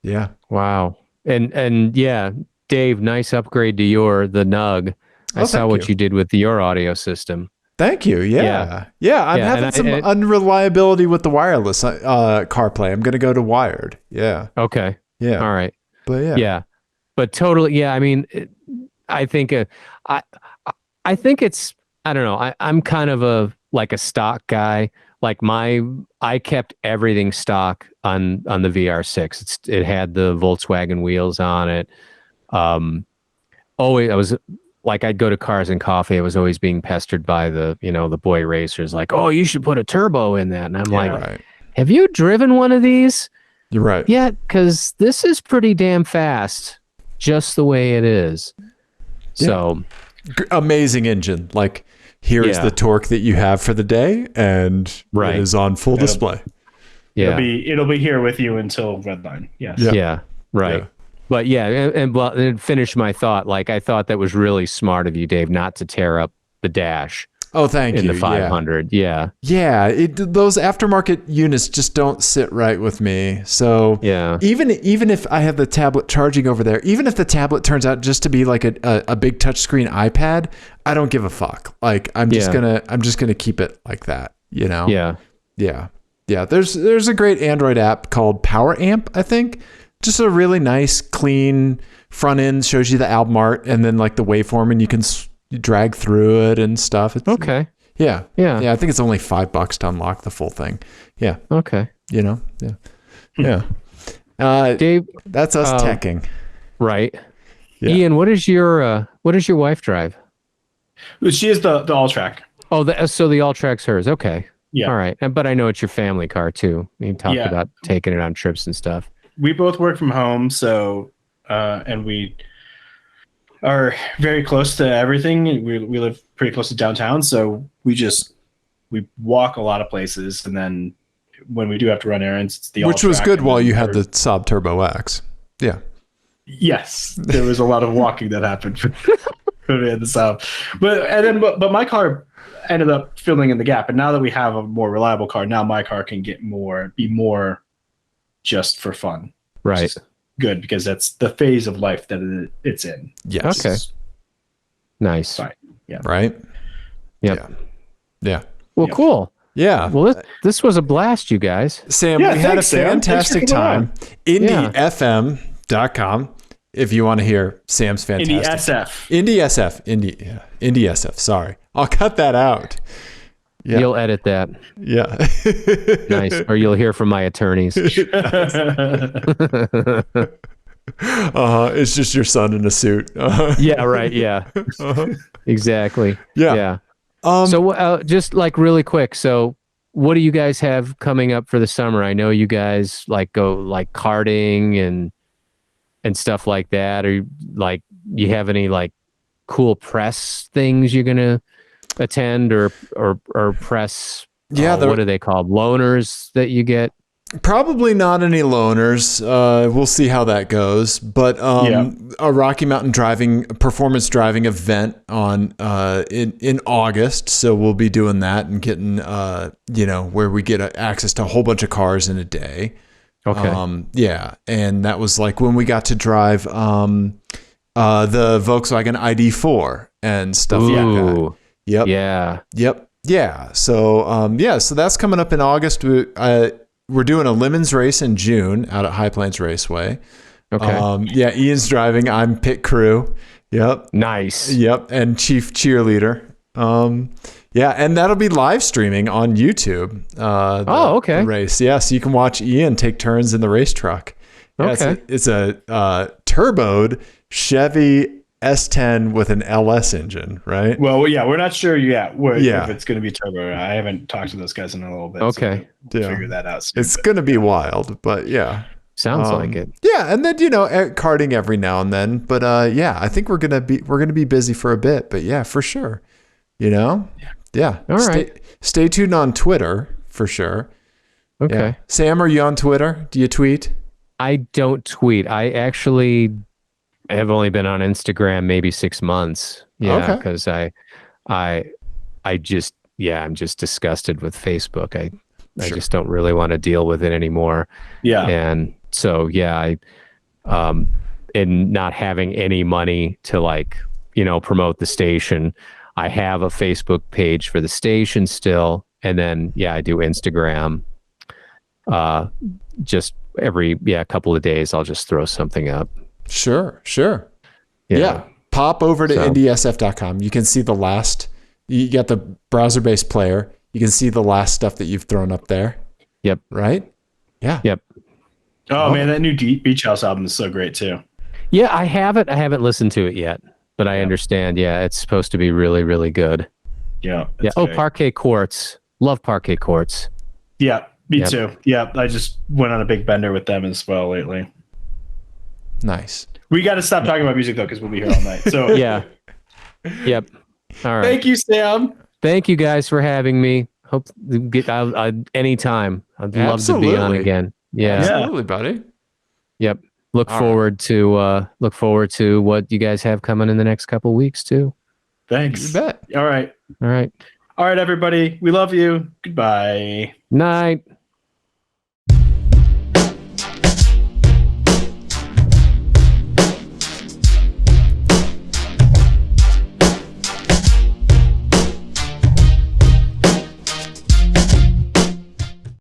Yeah. Wow. And yeah, Dave, nice upgrade to the NUG. I saw what you did with your audio system. Thank you. Yeah. I'm having some unreliability with the wireless CarPlay. I'm going to go to wired. Yeah. Okay. Yeah. All right. But yeah. But totally. Yeah. I mean, I think I think it's, I don't know. I'm kind of a stock guy. Like I kept everything stock on the VR6. It had the Volkswagen wheels on it. Always, I was like, I'd go to Cars and Coffee. I was always being pestered by the boy racers, like, oh, you should put a turbo in that. And I'm have you driven one of these? You're right. Yeah, because this is pretty damn fast, just the way it is. So amazing engine. Like, here is the torque that you have for the day, and it is on full display. Yeah, it'll be here with you until red line. Yes. Yeah. Right. Yeah. But and finish my thought. Like, I thought that was really smart of you, Dave, not to tear up the dash. Oh, thank you. In the 500. Yeah. Those aftermarket units just don't sit right with me. So even if I have the tablet charging over there, even if the tablet turns out just to be like a big touchscreen iPad, I don't give a fuck. Like, I'm just gonna keep it like that. Yeah. There's a great Android app called Power Amp, I think. Just a really nice, clean front end, shows you the album art and then like the waveform, and you can drag through it and stuff. It's, okay. Yeah. I think it's only $5 to unlock the full thing. Yeah. Okay. Yeah. Dave, that's us teching. Right. Yeah. Ian, what does your wife drive? She is the All-Track. Oh, so the All-Track's hers. Okay. Yeah. All right. But I know it's your family car too. You talked about taking it on trips and stuff. We both work from home, so and we are very close to everything. We live pretty close to downtown, so we walk a lot of places, and then when we do have to run errands, it's the which was good while you had the Saab Turbo X. Yeah. Yes, there was a lot of walking that happened when we had the Saab, but my car ended up filling in the gap. And now that we have a more reliable car, now my car can be more just for fun. Right. Good, because that's the phase of life that it's in. Yes. Okay. Nice. Fine. Yeah. Right. Yep. Yeah. Well, cool. Yeah. Well, this was a blast, you guys. Sam, we had a fantastic time. IndyFM.com. If you want to hear Sam's fantastic. Indy SF. Sorry. I'll cut that out. Yeah. You'll edit that. Yeah. Nice. Or you'll hear from my attorneys. It's just your son in a suit. Yeah, right. Yeah. Exactly. Yeah. So just like really quick. So what do you guys have coming up for the summer? I know you guys go like karting and stuff like that. Or like, you have any like cool press things you're going to attend or press? What are they called? Loaners that you get? Probably not any loaners. We'll see how that goes. But a Rocky Mountain performance driving event on in August. So we'll be doing that and getting where we get access to a whole bunch of cars in a day. Okay. And that was like when we got to drive The Volkswagen ID4 and stuff like that. Yep. Yeah. Yep. Yeah. So, so that's coming up in August. We're doing a Lemons race in June out at High Plains Raceway. Okay. Ian's driving. I'm pit crew. Yep. Nice. Yep. And chief cheerleader. And that'll be live streaming on YouTube. Okay. The race. Yeah. So you can watch Ian take turns in the race truck. Yeah, okay. It's a turboed Chevy S10 with an LS engine, right? Well, yeah, we're not sure yet if it's going to be turbo. I haven't talked to those guys in a little bit. Okay. So we'll figure that out soon. It's going to be wild, but yeah. Sounds like it. Yeah, and then karting every now and then, but I think we're gonna be busy for a bit, but yeah, for sure. Yeah. All right. Stay tuned on Twitter for sure. Okay. Yeah. Sam, are you on Twitter? Do you tweet? I don't tweet. I actually have only been on Instagram maybe 6 months. Yeah, because I'm just disgusted with Facebook. I just don't really want to deal with it anymore. Yeah. And so, and not having any money to promote the station, I have a Facebook page for the station still. And then, I do Instagram. Just every couple of days, I'll just throw something up. Sure. Yeah. Pop over to ndsf.com. You can see the last, you got the browser-based player. You can see the last stuff that you've thrown up there. Yep. Right? Yeah. Yep. Oh man, that new Beach House album is so great too. Yeah, I haven't listened to it yet, but I understand. Yeah, it's supposed to be really, really good. Yeah. Yeah. Oh, Parquet Courts. Love Parquet Courts. Yeah, me too. Yeah, I just went on a big bender with them as well lately. Nice. We got to stop talking about music though, because we'll be here all night. So yeah. Yep. All right. Thank you, Sam. Thank you guys for having me. Hope get anytime. I'd love to be on again. Yeah. Absolutely, buddy. Yep. Look forward to what you guys have coming in the next couple weeks too. Thanks. You bet. All right. All right. All right, everybody. We love you. Goodbye. Night.